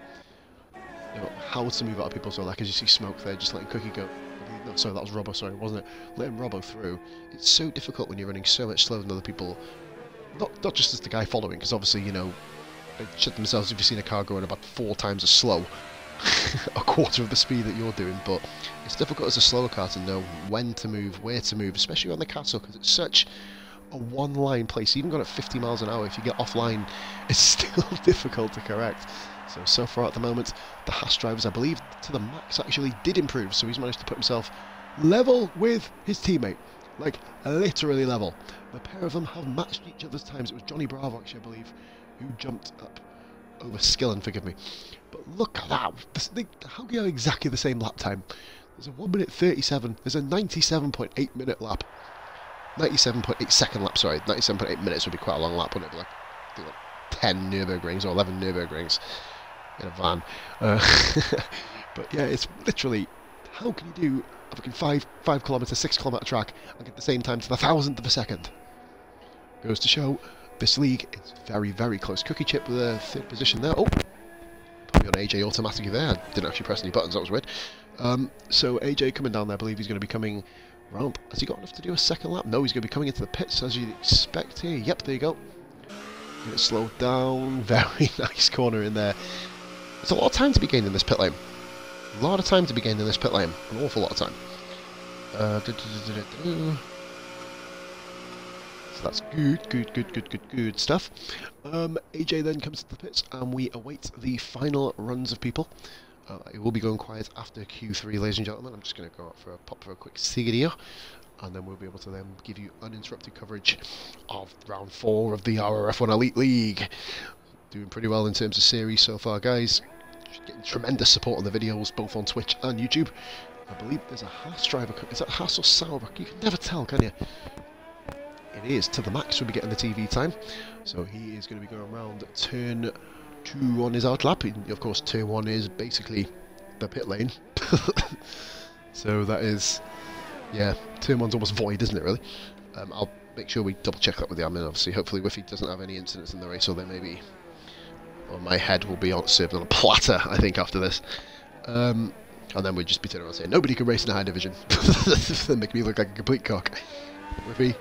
you know, how to move out of people. So like as you see Smoke there, just letting Cookie go. No, sorry, that was Robbo, sorry, wasn't it? Letting Robbo through. It's so difficult when you're running so much slower than other people. Not just as the guy following, because obviously, you know, they shit themselves if you've seen a car going about 4 times as slow. A quarter of the speed that you're doing, but it's difficult as a slower car to know when to move, where to move, especially on the castle, because it's such a one-line place. Even going at 50 miles an hour, if you get offline, it's still difficult to correct. So far at the moment, the Haas drivers, I believe, to the max actually did improve, so he's managed to put himself level with his teammate. Like, literally level. The pair of them have matched each other's times. It was Johnny Bravo, actually, I believe, who jumped up over Skillen, forgive me. But look at that. How do you have exactly the same lap time? There's a 1 minute 37. There's a 97.8 minute lap. 97.8 second lap, sorry. 97.8 minutes would be quite a long lap, wouldn't it? Like 10 Nürburgrings or 11 Nürburgrings in a van. But yeah, it's literally, how can you do a fucking 5 kilometre, 6 kilometre track and get the same time to the 1,000th of a second? Goes to show this league is very, very close. Cookie Chip with a 3rd position there. Oh, put me on AJ automatically there. I didn't actually press any buttons, that was weird. So AJ coming down there, I believe he's going to be coming round. Has he got enough to do a second lap? No, he's going to be coming into the pits as you'd expect here. Yep, there you go. Get it slowed down. Very nice corner in there. There's a lot of time to be gained in this pit lane. A lot of time to be gained in this pit lane. An awful lot of time. So that's good stuff. AJ then comes to the pits and we await the final runs of people. It will be going quiet after Q3, ladies and gentlemen. I'm just going to go out for a pop for a quick cigarette, and then we'll be able to then give you uninterrupted coverage of round 4 of the RRF1 Elite League. Doing pretty well in terms of series so far, guys. Getting tremendous support on the videos, both on Twitch and YouTube. I believe there's a Haas driver. Is that Haas or Sauber? You can never tell, can you? It is to the max. We'll be getting the TV time. So he is going to be going around turn 2 on his out lap. Of course, turn 1 is basically the pit lane. So that is, yeah, turn 1's almost void, isn't it, really? I'll make sure we double check that with the admin, obviously. Hopefully Whiffy doesn't have any incidents in the race, or there may be, or my head will be served on a platter, I think, after this. And then we'd just be turning around saying, nobody can race in a high division. They make me look like a complete cock. Whiffy,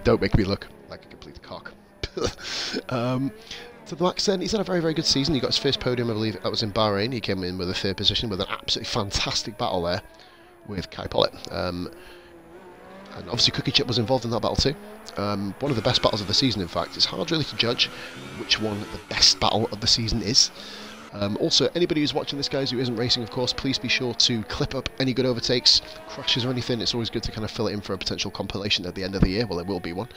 don't make me look like a complete cock. To the max then, he's had a very, very good season. He got his first podium, I believe, that was in Bahrain. He came in with a 3rd position with an absolutely fantastic battle there with Kai Pollitt. And obviously Cookie Chip was involved in that battle too. One of the best battles of the season, in fact. It's hard really to judge which one the best battle of the season is. Also, anybody who's watching this, guys, who isn't racing, of course, please be sure to clip up any good overtakes, crashes or anything. It's always good to kind of fill it in for a potential compilation at the end of the year. Well, there will be one.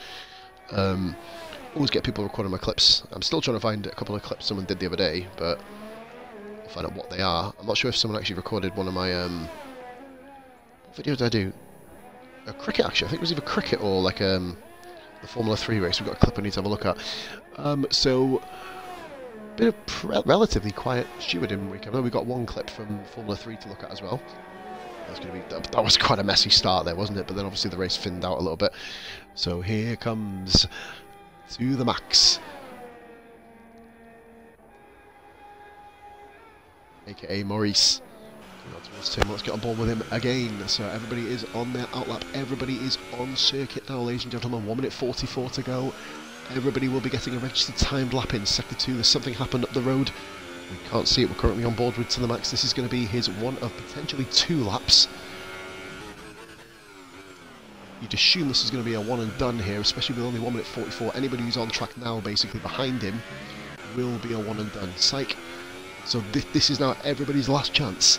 Always get people recording my clips. I'm still trying to find a couple of clips someone did the other day, but I'll find out what they are. I'm not sure if someone actually recorded one of my what video did I do? A cricket, actually. I think it was either cricket or like the Formula 3 race. We've got a clip I need to have a look at. So bit of relatively quiet stewarding week. I know we got one clip from Formula 3 to look at as well. That was quite a messy start there, wasn't it? But then obviously the race thinned out a little bit. So here comes to the max, aka Maurice. Let's get on board with him again. So everybody is on their outlap. Everybody is on circuit now, ladies and gentlemen. 1 minute 44 to go. Everybody will be getting a registered timed lap in sector 2. There's something happened up the road. We can't see it. We're currently on board with to the max. This is going to be his one of potentially 2 laps. You'd assume this is going to be a one and done here, especially with only 1 minute 44. Anybody who's on track now, basically behind him, will be a one and done. Psych. So this is now everybody's last chance.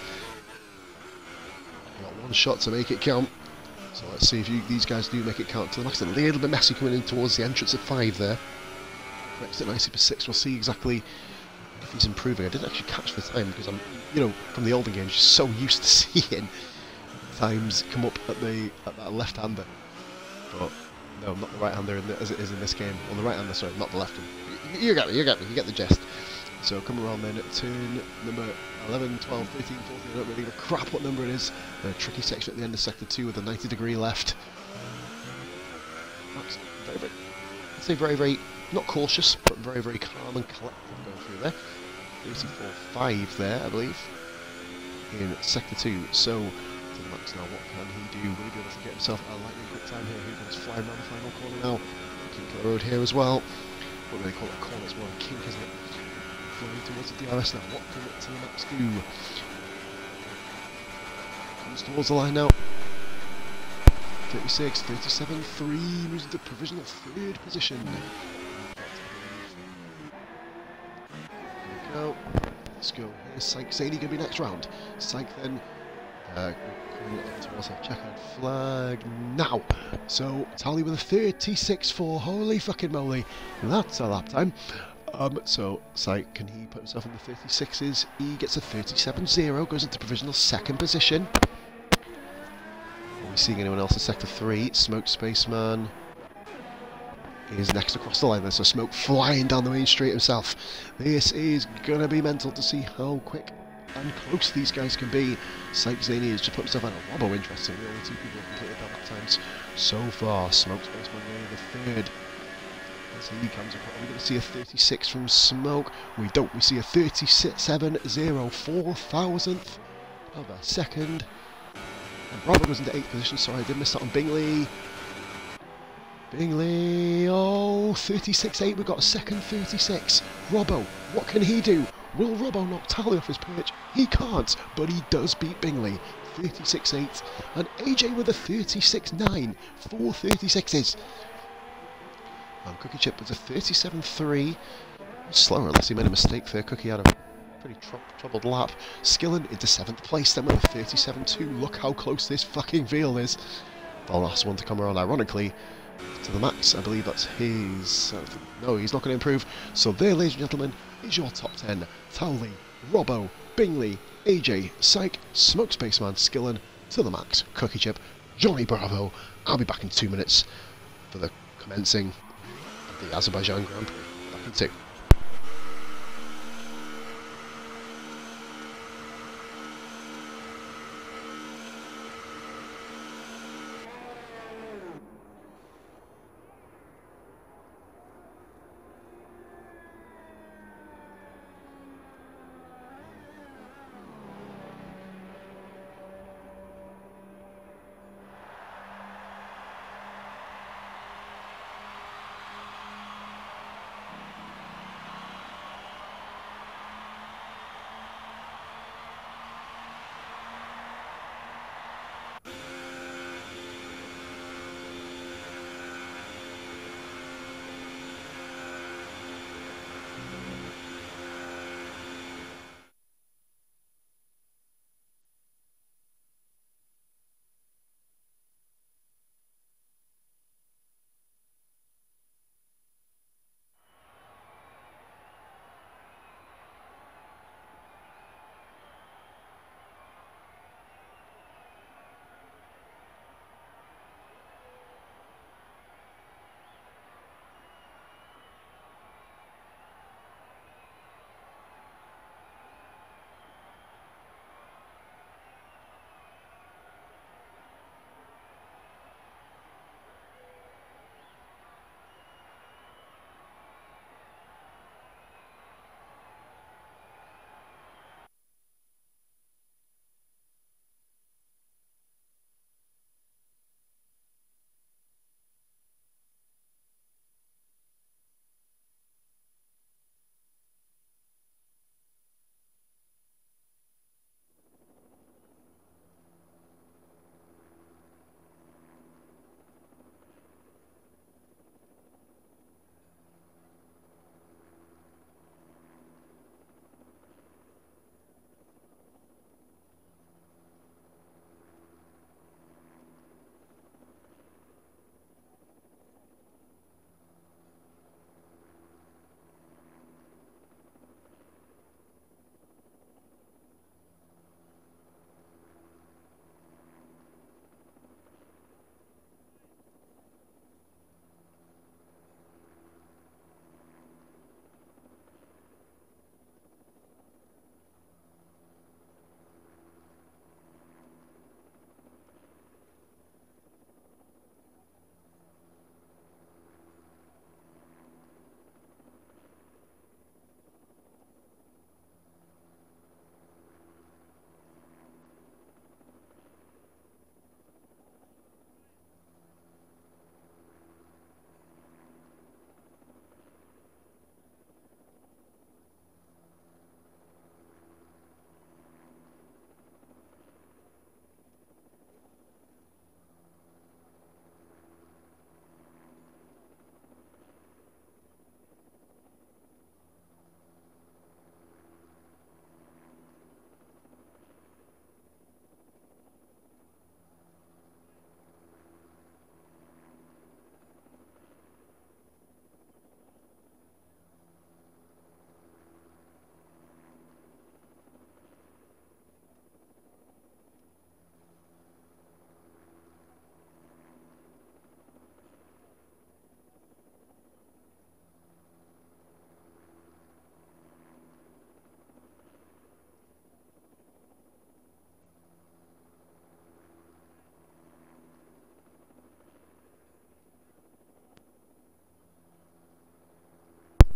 Got one shot to make it count. So let's see if these guys do make it count to the max. A little bit messy coming in towards the entrance of 5 there. Corrects it nicely for 6. We'll see exactly if he's improving. I didn't actually catch the time because I'm, from the older games, just so used to seeing times come up at that left-hander. But no, not the right-hander as it is in this game. On the right-hander, sorry, not the left-hander. You get me, you get the gist. So come around then at turn number 11, 12, 13, 14, I don't really give a crap what number it is. A tricky section at the end of sector 2 with a 90-degree left. That's I'd say very, very, not cautious, but very, very calm and collected going through there. 34.5 there, I believe, in sector 2. So, to the max now, what can he do? Will he be able to get himself a lightning quick time here? Who comes flying around the final corner now? Kink of the road here as well. What do they call it? A corner, it's more of a kink, isn't it? Flowing towards the DRS now. What can to the max do? Comes towards the line now. 36, 37, 3, moves into provisional 3rd position. Here we go. Let's go. Here's Psych Zaney going to be next round. Psych then towards our checkered flag now. So Tally with a 36.4. Holy fucking moly. That's a lap time. So Psych, can he put himself in the 36s? He gets a 37.0, goes into provisional 2nd position. Are we seeing anyone else in sector 3? Smoke Spaceman is next across the line there, so Smoke flying down the main straight himself. This is gonna be mental to see how quick and close these guys can be. Psych Zaney has just put himself out a Robbo, interesting. The only 2 people have completed their lap times so far. Smoke Spaceman really the 3rd. As he comes across, we're going to see a 36 from Smoke. We don't. We see a 37.0, 4,000th of a second. And Robbo goes into 8th position. Sorry, I did miss that on Bingley. Bingley, oh, 36.8. We've got a second 36. Robbo, what can he do? Will Robbo knock Tally off his perch? He can't, but he does beat Bingley. 36.8. And AJ with a 36.9. 4 36s. Cookie Chip was a 37.3. Slower unless he made a mistake there. Cookie had a pretty troubled lap. Skillen into 7th place then with a 37.2. Look how close this fucking field is. The last one to come around, ironically, to the max. I believe that's his. No, he's not going to improve. So there, ladies and gentlemen, is your top 10. Towley, Robbo, Bingley, AJ, Psych, Smoke Spaceman, Skillen, to the max, Cookie Chip, Johnny Bravo. I'll be back in 2 minutes for the commencing the Azerbaijan Grand Prix. Baku 2.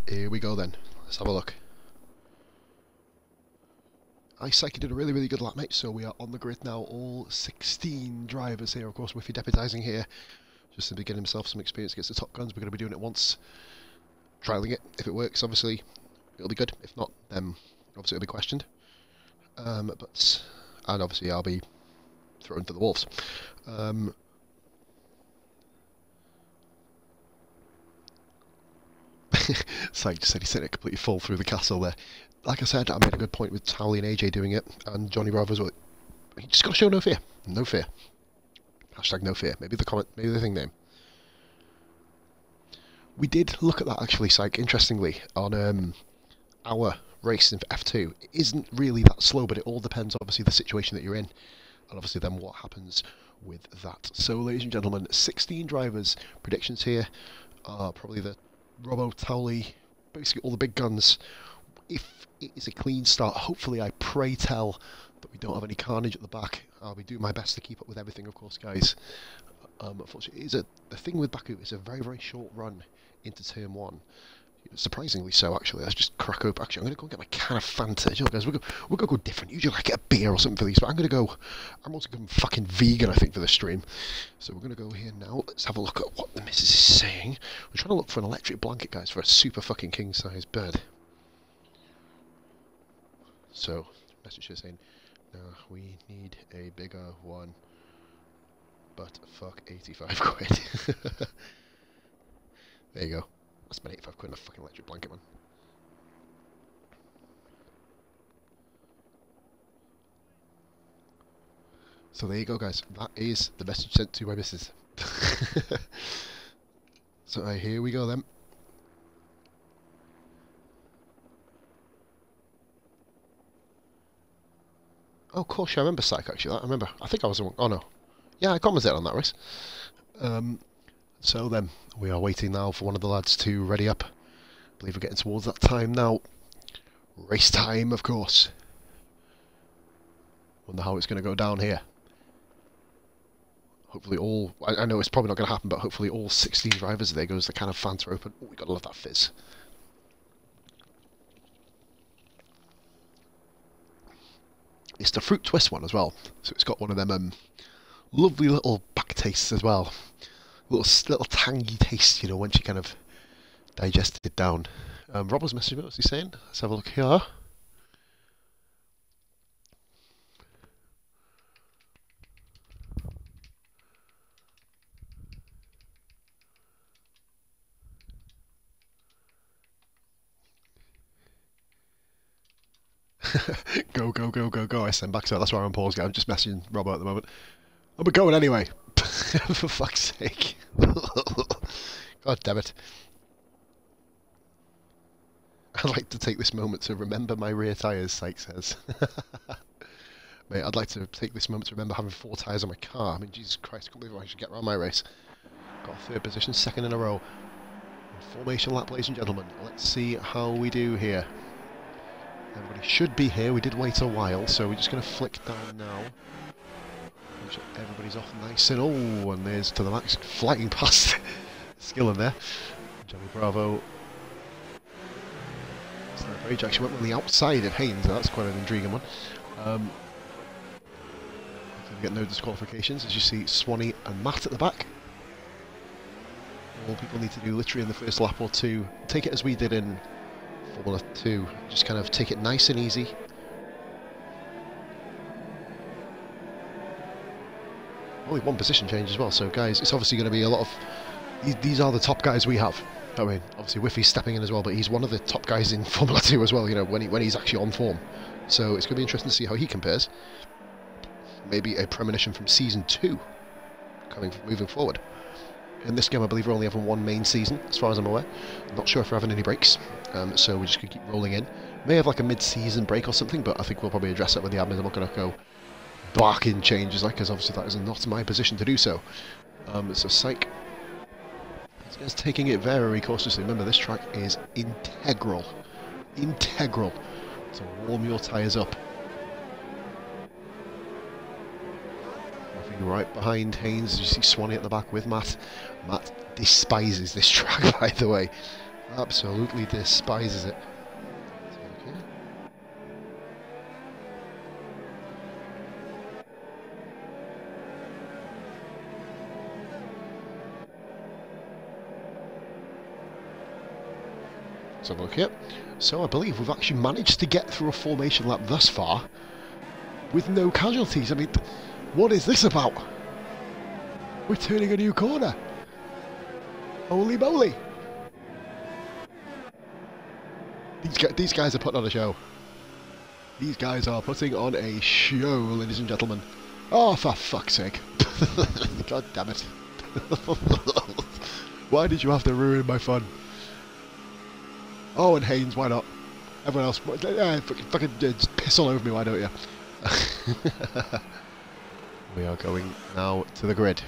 Here we go then. Let's have a look. Psyche did a really good lap, mate, so we are on the grid now. All 16 drivers here, of course, Wiffy deputising here, just to be getting himself some experience against the top guns. We're going to be doing it once, trialling it. If it works, obviously, it'll be good. If not, then obviously it'll be questioned. And obviously I'll be thrown to the wolves. Psyche just said he sent it completely full through the castle there. Like I said, I made a good point with Towley and AJ doing it, and Johnny Bravo as well. You just got to show no fear. No fear. Hashtag no fear. Maybe the comment, maybe the thing name. We did look at that actually, Psyche, interestingly, on our race in F2. It isn't really that slow, but it all depends, obviously, the situation that you're in, and obviously then what happens with that. So, ladies and gentlemen, 16 drivers. Predictions here are probably the Robbo, Towley, basically all the big guns. If it is a clean start, hopefully I pray tell that we don't have any carnage at the back. I'll be doing my best to keep up with everything, of course, guys. Unfortunately, the thing with Baku is a very, very short run into Turn 1. Surprisingly so, actually. Let's just crack open. Actually, I'm going to go and get my can of Fanta. You know, guys, we're going to go different. Usually I get a beer or something for these, but I'm also going fucking vegan, I think, for the stream. So we're going to go here now. Let's have a look at what the missus is saying. We're trying to look for an electric blanket, guys, for a super fucking king-size bed. So, message is saying, we need a bigger one, but fuck 85 quid. There you go. I spent 85 quid on a fucking electric blanket, man. So there you go, guys. That is the message sent to my missus. So here we go then. Oh, of course, yeah, I remember Psych, actually. I think I was the one. Oh, no. Yeah, I commented on that race. So then, we are waiting now for one of the lads to ready up. I believe we're getting towards that time now. Race time, of course. Wonder how it's going to go down here. Hopefully all... I know it's probably not going to happen, but hopefully all 16 drivers, there goes the can of Fanta open. Oh, we got to love that fizz. It's the fruit twist one as well. So it's got one of them lovely little back tastes as well. Little tangy taste, you know, once you kind of digest it down. Robbo's messaging me, what's he saying? Let's have a look here. Go, go, go, go, go. I send back, so that's why I'm on PosGlad. I'm just messaging Robbo at the moment. Oh, we're going anyway. For fuck's sake. God damn it. I'd like to take this moment to remember my rear tyres, Syke says. Mate, I'd like to take this moment to remember having 4 tyres on my car. I mean, Jesus Christ, I can't believe I should get around my race. Got a 3rd position, 2nd in a row. Formation lap, ladies and gentlemen. Let's see how we do here. Everybody should be here. We did wait a while, so we're just going to flick down now. Make sure everybody's off nice and... Oh, and there's to the max, flying past. Skill in there. Johnny Bravo. Rage actually went on the outside of Haynes, so that's quite an intriguing one. We get no disqualifications, as you see Swanee and Matt at the back. All people need to do literally in the first lap or two, take it as we did in Formula 2, just kind of take it nice and easy. Only 1 position change as well, so guys, it's obviously going to be a lot of... These are the top guys we have. I mean, obviously Whiffy's stepping in as well, but he's one of the top guys in Formula 2 as well, you know, when he's actually on form. So it's going to be interesting to see how he compares. Maybe a premonition from Season 2 moving forward. In this game, I believe we're only having 1 main season, as far as I'm aware. I'm not sure if we're having any breaks, so we're just going to keep rolling in. May have like a mid-season break or something, but I think we'll probably address that with the admin. I'm not going to go barking changes, because obviously that is not my position to do so. So Psych... This guy's taking it very cautiously. Remember, this track is integral to warm your tyres up. Moving right behind Haynes, as you see Swanee at the back with Matt. Matt despises this track, by the way. Absolutely despises it. Let's have a look here. So I believe we've actually managed to get through a formation lap thus far with no casualties. I mean, what is this about? We're turning a new corner. Holy moly. These guys are putting on a show. These guys are putting on a show, ladies and gentlemen. Oh, for fuck's sake. God damn it. Why did you have to ruin my fun? Oh, and Haynes, why not? Everyone else, fucking just piss all over me, why don't you? We are going now to the grid.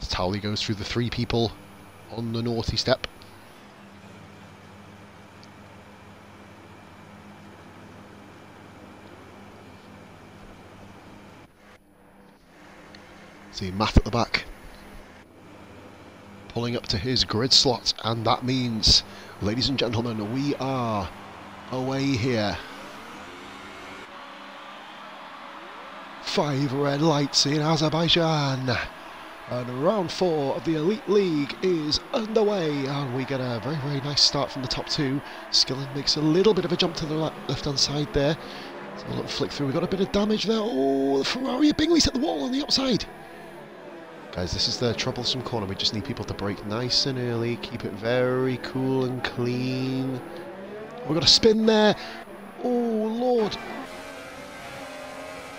As Towley goes through the 3 people on the naughty step. See Matt at the back, pulling up to his grid slot, and that means, ladies and gentlemen, we are away here. 5 red lights in Azerbaijan, and round 4 of the Elite League is underway, and we get a very, very nice start from the top 2. Skillen makes a little bit of a jump to the left-hand side there. So a little flick through, we got a bit of damage there. Oh, the Ferrari Bingley's hit the wall on the outside. Guys, this is the troublesome corner. We just need people to brake nice and early, keep it very cool and clean. We've got a spin there. Oh, Lord.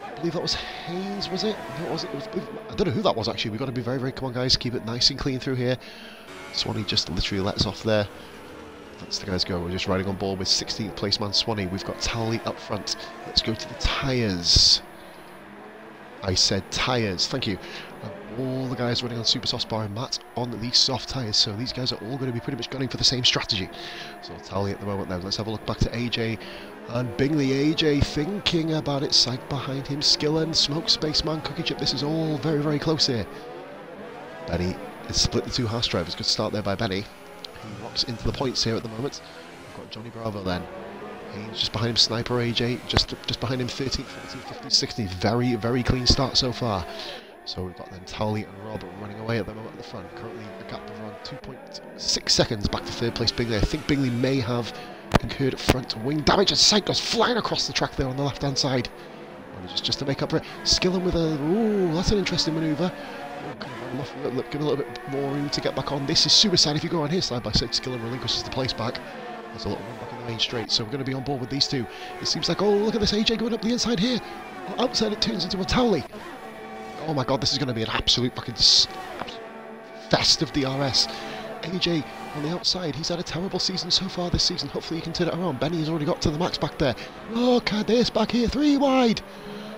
I believe that was Haynes, was it? No, it wasn't. I don't know who that was, actually. We've got to be very, very... Come on, guys. Keep it nice and clean through here. Swanee just literally lets off there. Let's the guys go. We're just riding on board with 16th place man Swanee. We've got Towley up front. Let's go to the tyres. I said tyres. Thank you. All the guys running on super soft bar and Matt on the soft tyres, so these guys are all going to be pretty much gunning for the same strategy. So Towley at the moment now. Let's have a look back to AJ and Bingley. AJ thinking about it, Syke behind him, Skillen, Smoke, Spaceman, Cookie Chip. This is all very, very close here. Benny has split the 2 Haas drivers. Good start there by Benny. He rocks into the points here at the moment. We've got Johnny Bravo then. Haynes just behind him, Sniper AJ, just behind him, 13th, 14th, 15th, 16th. Very, very clean start so far. So we've got then Towley and Rob running away at the moment at the front. Currently a gap of around 2.6 seconds back to 3rd place Bingley. I think Bingley may have incurred front wing damage as Syke goes flying across the track there on the left hand side. And just to make up for it, Skillen with a... Ooh, that's an interesting manoeuvre. Give a little bit more room to get back on. This is suicide if you go on here side by side. Skillen relinquishes the place back. There's a little one back in the main straight, so we're going to be on board with these 2. It seems like, oh, look at this AJ going up the inside here. Outside it turns into a Towley. Oh my god, this is going to be an absolute fucking fest of DRS. AJ on the outside, he's had a terrible season so far this season. Hopefully he can turn it around. Benny's already got to the max back there. Look at this back here, 3 wide.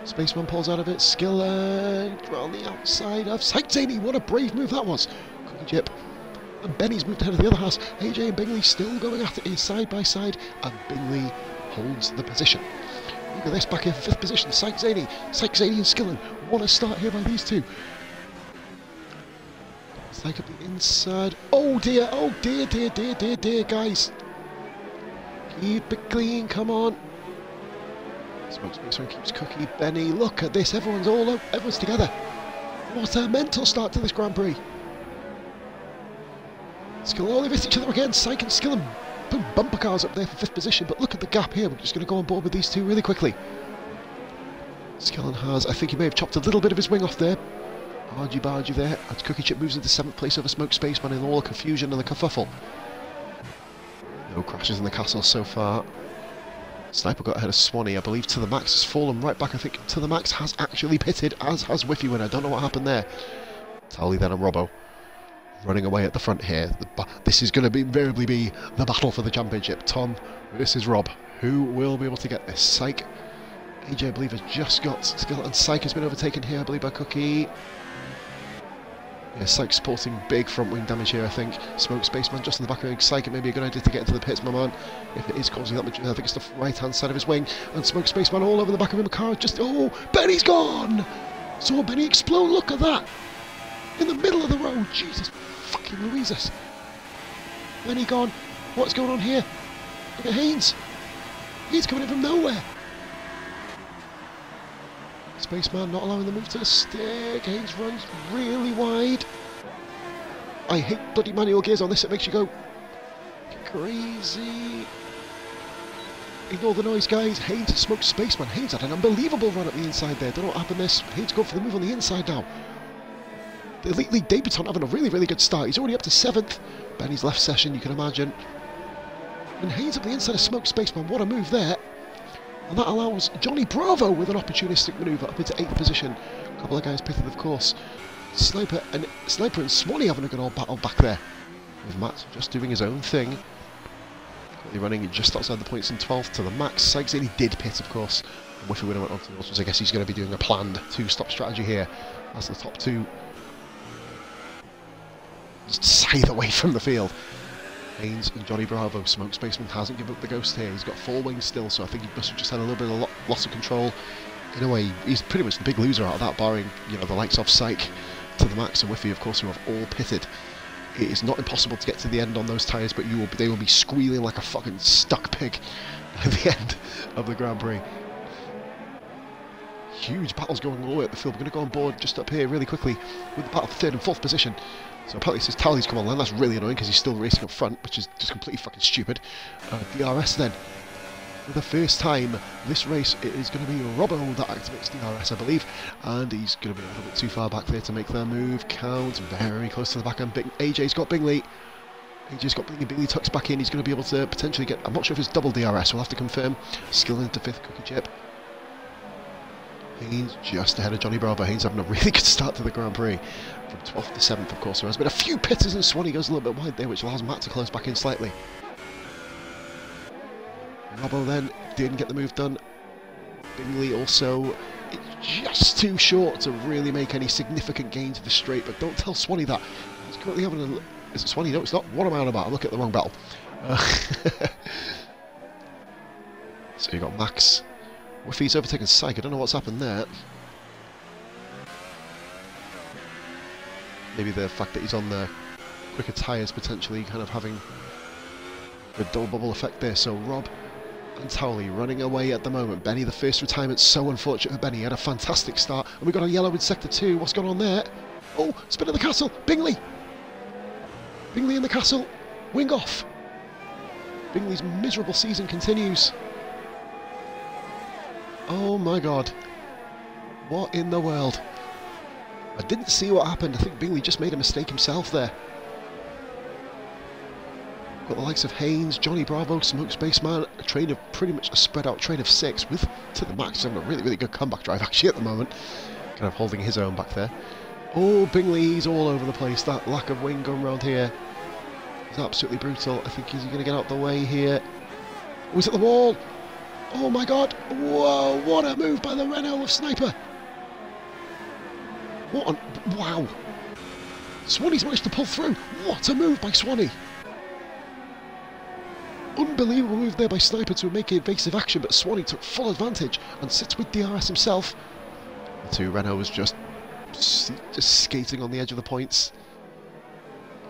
Spaceman pulls out of it. Skillen on the outside of Syke. What a brave move that was. Cookie Chip. And Benny's moved ahead of the other Haas. AJ and Bingley still going at it here side by side, and Bingley holds the position. Look at this back here for 5th position. Syke and Skillen. What a start here by these 2. Syke up the inside. Oh dear, dear, guys. Keep it clean, come on. Smoke Spaceman keeps Cookie, Benny. Look at this, everyone's together. What a mental start to this Grand Prix. Skillen all miss each other again. Syke and Skillen. Boom, bumper cars up there for 5th position, but look at the gap here. We're just going to go on board with these 2 really quickly. Skillen has, I think he may have chopped a little bit of his wing off there. Argy-bargy there, as Cookie Chip moves into 7th place over Smoke Spaceman in all the confusion and the kerfuffle. No crashes in the castle so far. Sniper got ahead of Swanee, I believe. To the Max has fallen right back. I think To the Max has actually pitted, as has Whiffy Winner. I don't know what happened there. Towley then and Robbo running away at the front here. This is going to invariably be the battle for the championship. Tom versus Rob. Who will be able to get this? Syke. AJ, I believe, has just got Skillen, and Syke has been overtaken here, I believe, by Cookie. Yeah, Syke sporting big front wing damage here, I think. Smoke Spaceman just in the back of the Syke. It may be a good idea to get into the pits, my man. If it is causing that much, I think it's the right-hand side of his wing. And Smoke Spaceman all over the back of him. Car just... Oh, Benny's gone! Saw Benny explode, look at that! In the middle of the road, Jesus fucking Louises. Benny gone. What's going on here? Look at Haynes. He's coming in from nowhere. Spaceman not allowing the move to stick. Haynes runs really wide. I hate bloody manual gears on this. It makes you go crazy. Ignore the noise, guys. Haynes smoked Spaceman. Haynes had an unbelievable run at the inside there. Don't know what happened there. Haynes going for the move on the inside now. The Elite League debutant having a really, really good start. He's already up to 7th. Benny's left session, you can imagine. And Haynes up the inside of Smoke Spaceman. What a move there. And that allows Johnny Bravo with an opportunistic manoeuvre up into 8th position. A couple of guys pitted, of course. Sniper and Swanee having a good old battle back there. With Matt just doing his own thing. Currently running just outside the points in 12th to the Max. Sykes he did pit, of course. Whiffy winner went on to the Ultras. I guess he's going to be doing a planned two-stop strategy here as the top two just scythe away from the field. Haynes and Johnny Bravo. Smoke Spaceman hasn't given up the ghost here. He's got 4 wings still, so I think he must have just had a little bit of loss of control. In a way, he's pretty much the big loser out of that, barring, you know, the likes of Psych to the max and Whiffy, of course, who have all pitted. It is not impossible to get to the end on those tyres, but they will be squealing like a fucking stuck pig by the end of the Grand Prix. Huge battles going all the way up the field. We're going to go on board just up here really quickly with the battle for 3rd and 4th position. So apparently it says Tally's come online. That's really annoying because he's still racing up front, which is just completely fucking stupid. DRS then. For the first time this race, it is going to be Robbo that activates DRS, I believe. And he's going to be a little bit too far back there to make their move count. Very close to the back end. AJ's got Bingley. AJ's got Bingley. Bingley tucks back in. He's going to be able to potentially get... I'm not sure if it's double DRS. We'll have to confirm. Skill into 5th cookie chip. Haynes just ahead of Johnny Bravo. Haynes having a really good start to the Grand Prix. From 12th to 7th, of course. There has been a few pitters and Swanee goes a little bit wide there, which allows Matt to close back in slightly. Robbo then didn't get the move done. Bingley also just too short to really make any significant gain to the straight, but don't tell Swanee that. He's currently having a... Is it Swanee? No, it's not. What am I on about? I'm looking at the wrong battle. So you got Max. Whiffy's overtaken Psych. I don't know what's happened there. Maybe the fact that he's on the quicker tyres potentially kind of having a double bubble effect there. So Rob and Towley running away at the moment. Benny, the first retirement, so unfortunate for Benny. He had a fantastic start. And we've got a yellow in Sector 2. What's going on there? Oh, spin at the castle. Bingley. Bingley in the castle. Wing off. Bingley's miserable season continues. Oh my god. What in the world? I didn't see what happened. I think Bingley just made a mistake himself there. Got the likes of Haynes, Johnny Bravo, Smoke Spaceman, a train of pretty much a spread out train of 6 with to the max. Having a really, really good comeback drive actually at the moment. Kind of holding his own back there. Oh, Bingley's all over the place. That lack of wing going round here is absolutely brutal. I think is he going to get out the way here? Oh, he's at the wall. Oh my god. Whoa, what a move by the Renault of Sniper. What on... Wow. Swanee's managed to pull through. What a move by Swanee. Unbelievable move there by Sniper to make evasive action, but Swanee took full advantage and sits with DRS himself. The two Renaults just skating on the edge of the points.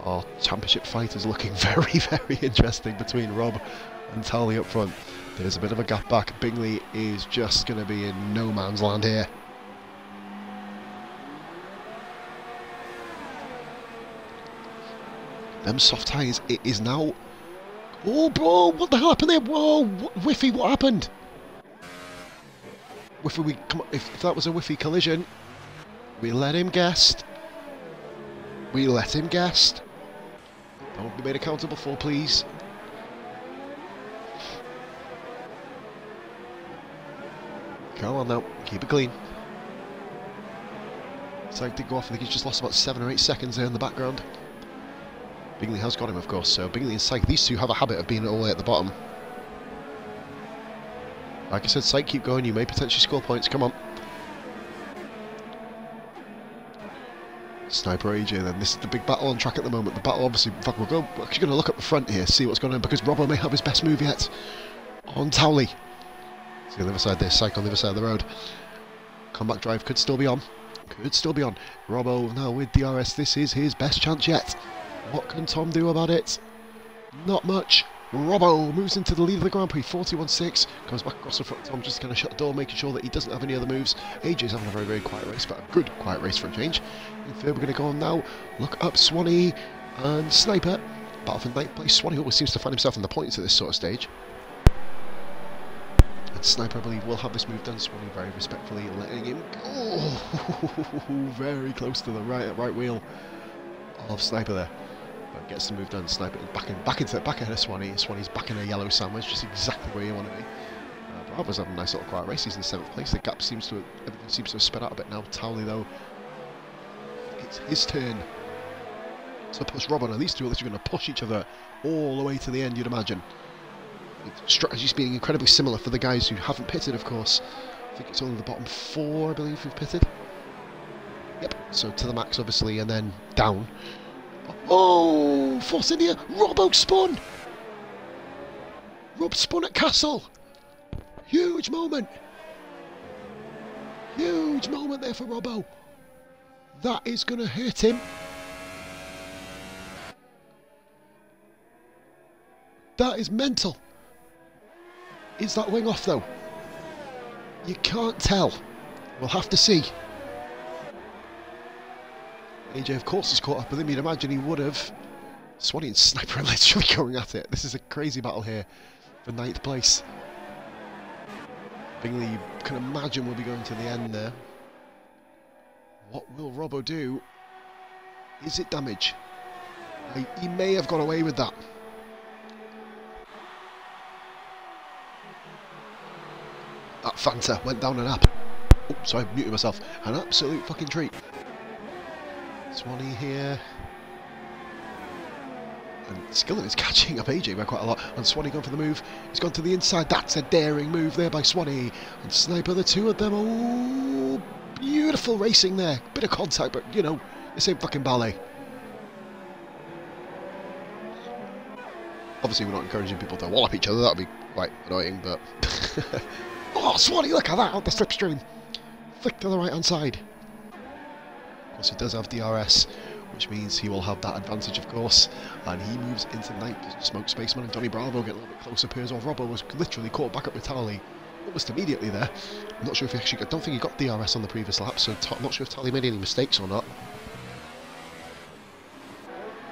Our championship fight is looking very, very interesting between Rob and Tally up front. There's a bit of a gap back. Bingley is just going to be in no man's land here. Them soft tyres, it is now... Oh, bro, what the hell happened there? Whoa, Whiffy, what happened? Whiffy, come on, if that was a Whiffy collision, we let him guest. We let him guest. Don't be made accountable for, please. Come on now, keep it clean. Psych did go off, I think he's just lost about 7 or 8 seconds there in the background. Bingley has got him, of course, so Bingley and Psych, these two have a habit of being all the way at the bottom. Like I said, Psych, keep going, you may potentially score points, come on. Sniper AJ then, this is the big battle on track at the moment. The battle obviously, in fact, we're actually going to look at the front here, see what's going on, because Robbo may have his best move yet on Towley. See on the other side there, Psych on the other side of the road. Comeback drive could still be on. Could still be on. Robbo now with DRS, this is his best chance yet. What can Tom do about it? Not much. Robbo moves into the lead of the Grand Prix, 41.6. Comes back across the front. Tom just kind of shut the door, making sure that he doesn't have any other moves. AJ's having a very, very quiet race, but a good quiet race for a change. In third, we're going to go on now. Look up Swanee and Sniper. Battle for ninth place. Swanee always seems to find himself in the points at this sort of stage. And Sniper, I believe, will have this move done. Swanee very respectfully letting him go. Very close to the right wheel of Sniper there. But gets the move done. Sniper back ahead of Swanee. Swanee's back in a yellow sandwich, just exactly where you want to be. Bravo's having a nice little quiet race. He's in 7th place. The gap everything seems to have sped out a bit now. Towley though, it's his turn to push Robbo. Now these two are going to push each other all the way to the end, you'd imagine. Strategies being incredibly similar for the guys who haven't pitted, of course. I think it's only the bottom 4, I believe, we've pitted. Yep, so to the max, obviously, and then down. Oh, Force India! Robbo spun! Rob spun at Castle! Huge moment! Huge moment there for Robbo. That is going to hurt him. That is mental. Is that wing off though? You can't tell. We'll have to see. AJ, of course, is caught up with him. You'd imagine he would have. Swanee and Sniper are literally going at it. This is a crazy battle here for 9th place. Bingley, you can imagine, will be going to the end there. What will Robbo do? Is it damage? He may have got away with that. That Fanta went down an app. Oh, sorry, I muted myself. An absolute fucking treat. Swanee here. And Skillen is catching up AJ by quite a lot. And Swanee going for the move. He's gone to the inside. That's a daring move there by Swanee. And Sniper, the two of them. Oh, beautiful racing there. Bit of contact, but you know, this ain't fucking ballet. Obviously, we're not encouraging people to wallop each other. That would be quite annoying, but... Oh, Swanee, look at that out the slipstream. Flick to the right-hand side. Of course, he does have DRS, which means he will have that advantage, of course. And he moves into 9th. Smoke Spaceman and Johnny Bravo get a little bit closer. Pairs off. Robbo was literally caught back up with Tally almost immediately there. I'm not sure if he actually... I don't think he got DRS on the previous lap, so I'm not sure if Tally made any mistakes or not.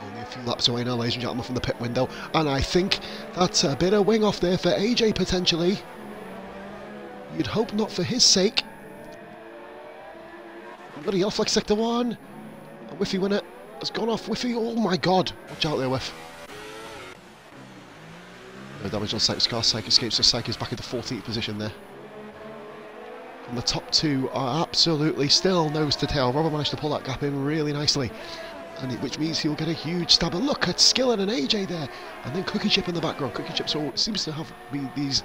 Only a few laps away now, ladies and gentlemen, from the pit window. And I think that's a bit of wing off there for AJ, potentially. You'd hope not for his sake. Bloody hell, flex sector 1. A Whiffy winner has gone off. Whiffy, oh my god. Watch out there, Whiff. No damage on Psyche's car. Psyche escapes, so Psyche is back into 14th position there. And the top two are absolutely still nose to tail. Robert managed to pull that gap in really nicely. Which means he'll get a huge stab. And look at Skillen and AJ there. And then Cookie Chip in the background. Cookie Chip seems to have these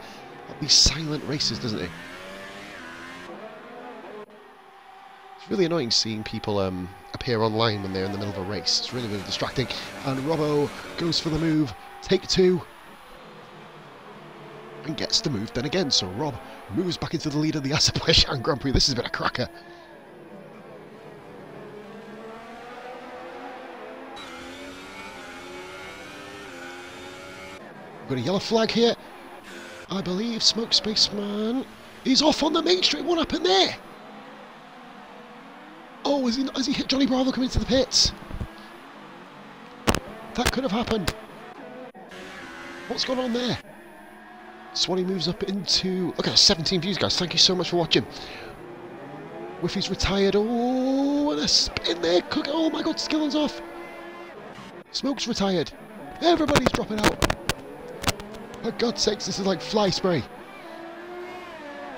silent races, doesn't he? It's really annoying seeing people appear online when they're in the middle of a race. It's really, really distracting. And Robbo goes for the move. Take 2. And gets the move then again. So Rob moves back into the lead of the Azerbaijan Grand Prix. This has been a cracker. We've got a yellow flag here. I believe Smoke Spaceman is off on the main straight. What happened there? Oh, has he hit Johnny Bravo coming into the pits? That could have happened. What's going on there? Swanee moves up into... Look at 17 views, guys. Thank you so much for watching. Whiffy's retired. Oh, and a spin there. Oh my god, Skillen's off. Smoke's retired. Everybody's dropping out. For God's sakes, this is like fly spray.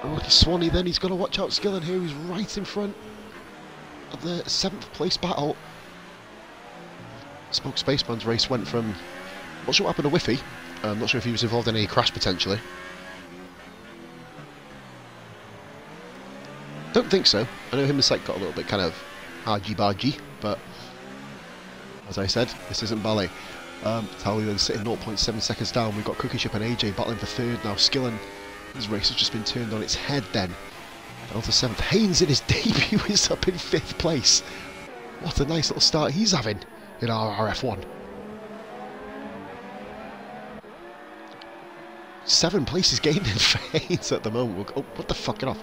Oh, look at Swanee then. He's got to watch out. Skillen here. He's right in front of the 7th place battle. Smoke Spaceman's race went from... Not sure what happened to Whiffy. I'm not sure if he was involved in any crash potentially. Don't think so. I know him and Psych got a little bit kind of argy-bargy, but as I said, this isn't ballet. Tally then sitting 0.7 seconds down. We've got Cookie Chip and AJ battling for 3rd now. Skillen, his race has just been turned on its head then. Down to 7th. Haynes in his debut is up in 5th place. What a nice little start he's having in RRF1. 7 places gained in for Haynes at the moment. Oh, what the fuck, get off.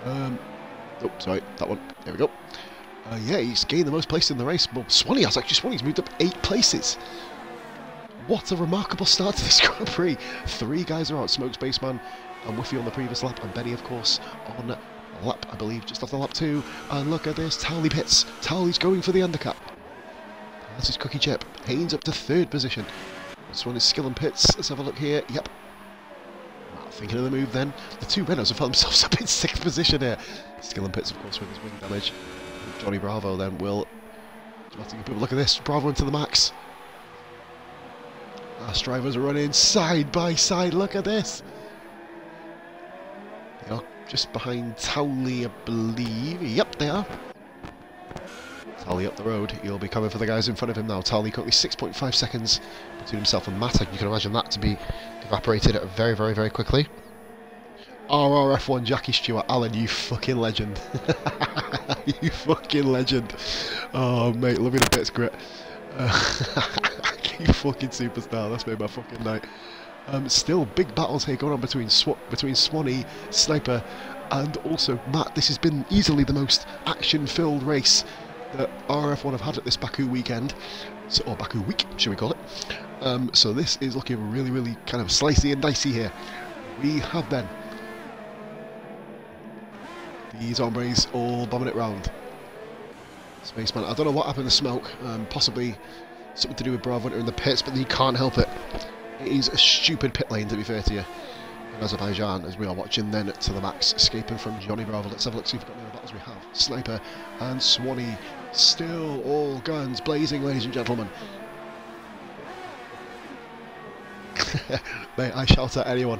Oh, sorry, that one. There we go. Yeah, he's gained the most places in the race. Well, Swanee has actually. Swanee's moved up 8 places. What a remarkable start to this Grand Prix. 3 guys are out. Smoke Spaceman and Whiffy on the previous lap, and Benny, of course, on lap, I believe, just after lap 2. And look at this, Tally pits. Tally's going for the undercut. That's his Cookie Chip. Haynes up to 3rd position. This one is Skillen pits. Let's have a look here. Yep. Thinking of the move then. The 2 Renaults have found themselves up in 6th position here. Skillen pits, of course, with his wing damage. Johnny Bravo then will... Look at this, Bravo into the max. Our drivers are running side by side, look at this. They are just behind Townley, I believe. Yep, they are. Townley up the road. He'll be coming for the guys in front of him now. Townley currently 6.5 seconds between himself and Matt. You can imagine that to be evaporated very, very, very quickly. RRF1 Jackie Stewart. Alan, you fucking legend. You fucking legend. Oh, mate, love you to bits, Grit. You fucking superstar. That's made my fucking night. Still, big battles here going on between Swanee, Sniper, and also Matt. This has been easily the most action-filled race that RRF1 have had at this Baku weekend, or Baku week, should we call it. So this is looking really, really kind of slicey and dicey here. We have then these hombres all bombing it round. Spaceman, I don't know what happened to Smoke, possibly something to do with Bravo in the pits, but he can't help it. It is a stupid pit lane, to be fair to you, in Azerbaijan, as we are watching then to the max, escaping from Johnny Bravo. Let's have a look, see if we've got any other battles we have. Sniper and Swanee, still all guns blazing, ladies and gentlemen. Mate, I shout at anyone.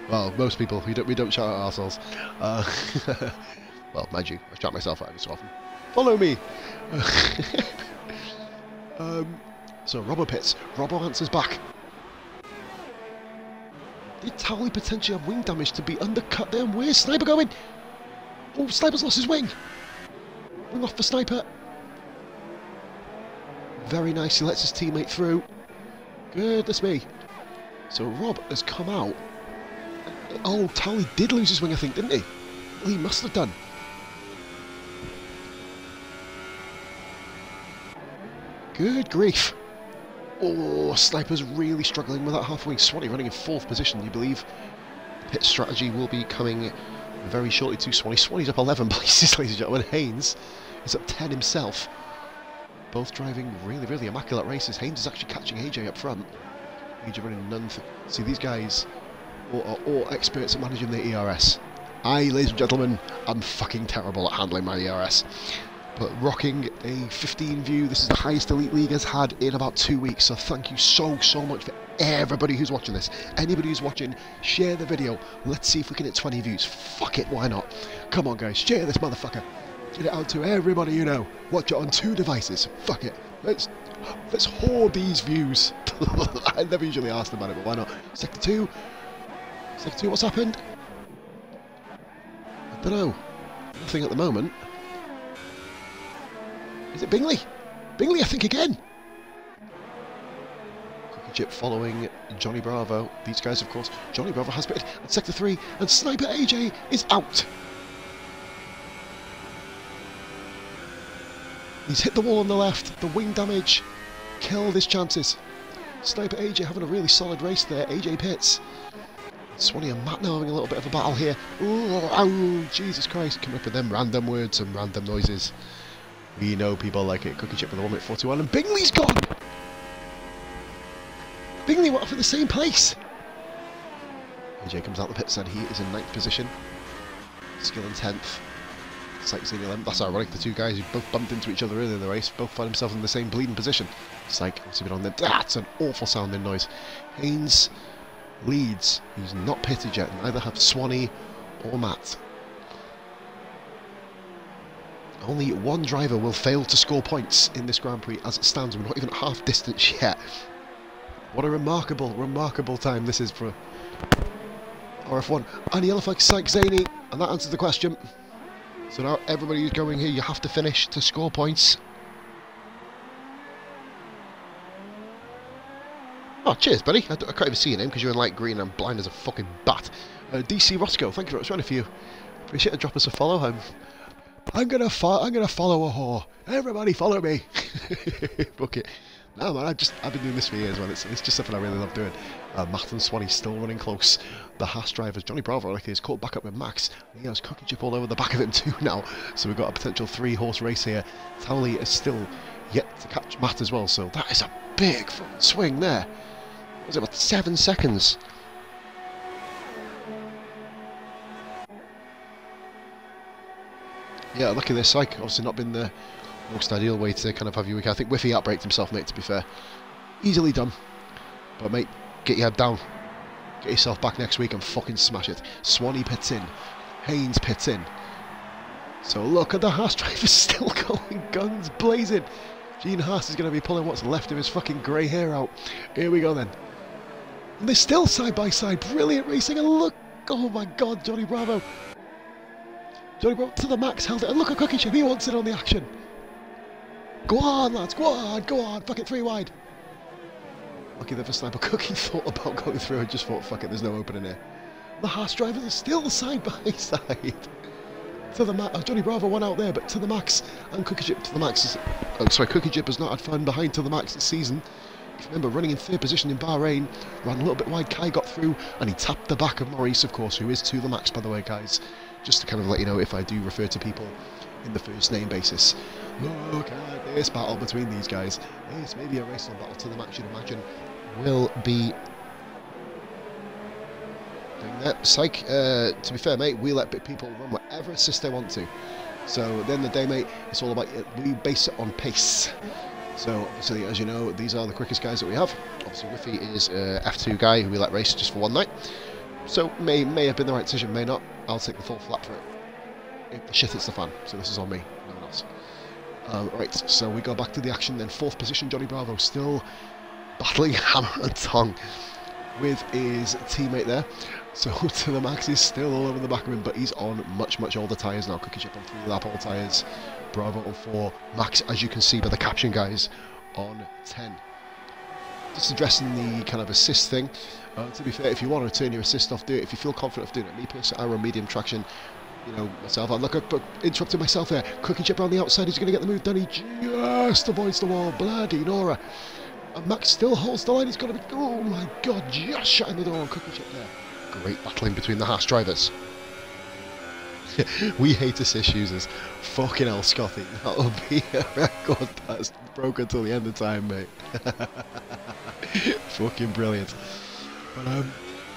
Well, most people, we don't shout at ourselves. Well, mind you, I shout myself out every so often. Follow me! So, Robbo pits. Robbo answers back. Did Townley potentially have wing damage to be undercut there? Where's Sniper going? Oh, Sniper's lost his wing. Wing off for Sniper. Very nice, he lets his teammate through. Goodness me. So Rob has come out. Oh, Townley did lose his wing, I think, didn't he? Well, he must have done. Good grief. Oh, Sniper's really struggling with that half-wing. Swanee running in 4th position, you believe. Pit strategy will be coming very shortly to Swanee. Swanee's up 11 places, ladies and gentlemen. Haynes is up 10 himself. Both driving really, really immaculate races. Haynes is actually catching AJ up front. AJ running none. See, these guys are all experts at managing their ERS. Ladies and gentlemen, I'm fucking terrible at handling my ERS. But rocking a 15 view. This is the highest Elite League has had in about 2 weeks. So thank you so much for everybody who's watching this. Anybody who's watching, share the video. Let's see if we can hit 20 views. Fuck it, why not? Come on, guys, share this motherfucker. Get it out to everybody you know. Watch it on 2 devices. Fuck it. Let's hoard these views. I never usually ask them about it, but why not? Sector 2. Sector 2, what's happened? I don't know. Nothing at the moment. Is it Bingley? Bingley, I think, again. Cookie Chip following Johnny Bravo. These guys, of course. Johnny Bravo has pitted at Sector 3, and Sniper AJ is out. He's hit the wall on the left. The wing damage killed his chances. Sniper AJ having a really solid race there. AJ pits. Swanee and Matt now having a little bit of a battle here. Ooh, oh, Jesus Christ. Coming up with them random words and random noises. We know people like it. Cookie Chip with a 1 minute 41, and Bingley's gone! Bingley went off in the same place! AJ comes out the pit, said he is in 9th position. Skill in 10th. Sykes in 11th. That's ironic, the 2 guys who both bumped into each other earlier in the race both find themselves in the same bleeding position. Syke, what's he been on there? That's an awful sounding noise. Haynes leads. He's not pitted yet, neither have Swanee or Matt. Only 1 driver will fail to score points in this Grand Prix as it stands. We're not even at half distance yet. What a remarkable, remarkable time this is for RF1. And he looks like Syke Zaney, and that answers the question. So now everybody who's going here, you have to finish to score points. Oh, cheers, buddy. I can't even see your name because you're in light green and I'm blind as a fucking bat. DC Roscoe, thank you very much. Running for you. Appreciate it. Drop us a follow. I'm gonna follow a whore. Everybody follow me. Fuck it. No man, I've been doing this for years, man. It's just something I really love doing. Matt and Swanee still running close. The Haas drivers, Johnny Bravo, like he's caught back up with Max. He has Cookie Chip all over the back of him too now. So we've got a potential 3-horse race here. Townley is still yet to catch Matt as well. So that is a big swing there. What was it, about 7 seconds? Yeah, lucky this Syke. Obviously not been the most ideal way to kind of have your week. I think Whiffy outbraked himself, mate, to be fair. Easily done. But, mate, get your head down. Get yourself back next week and fucking smash it. Swanee pits in. Haynes pits in. So look at the Haas driver still going guns blazing. Gene Haas is going to be pulling what's left of his fucking grey hair out. Here we go then. And they're still side by side. Brilliant racing. And look, oh my God, Johnny Bravo. Johnny Bravo to the max, held it. And look at Cookie Chip, he wants it on the action. Go on, lads, go on, go on. Fuck it, 3 wide. Lucky there for Sniper. Cookie thought about going through and just thought, fuck it, there's no opening here. The Haas drivers are still side by side. To the max. Johnny Bravo won out there, but to the max. And Cookie Chip to the max. Oh, sorry, Cookie Chip has not had fun behind to the max this season. If you remember, running in 3rd position in Bahrain, ran a little bit wide, Kai got through, and he tapped the back of Maurice, of course, who is to the max, by the way, guys. Just to kind of let you know if I do refer to people in the first name basis. Look at this battle between these guys. It's maybe a race on battle to the max, you'd imagine, will be doing that. Psych, to be fair, mate, we let people run whatever assist they want to. So at the end of the day, mate, it's all about, we base it on pace. So obviously, as you know, these are the quickest guys that we have. Obviously, Riffy is F2 guy who we let race just for one night. So may have been the right decision, may not. I'll take the full flap for it. Shit, it's the fan. So this is on me, no one else. Right, so we go back to the action then. 4th position, Johnny Bravo still battling hammer and tongue with his teammate there. So to the max, he's still all over the back of him, but he's on much older tyres now. Cookie Chip on 3 lap all tyres. Bravo on 4. Max, as you can see by the caption, guys, on 10. Just addressing the kind of assist thing. To be fair, if you want to turn your assist off, do it. If you feel confident of doing it. Me personally, I run medium traction. You know, myself, I look up, but interrupting myself there. Cookie Chip on the outside, he's going to get the move done. He just avoids the wall. Bloody Nora. And Max still holds the line. He's got to be, oh my God, just shutting the door on Cookie Chip there. Great battling between the Haas drivers. We hate assist users. Fucking hell, Scotty. That'll be a record that's broken till the end of time, mate. Fucking brilliant. But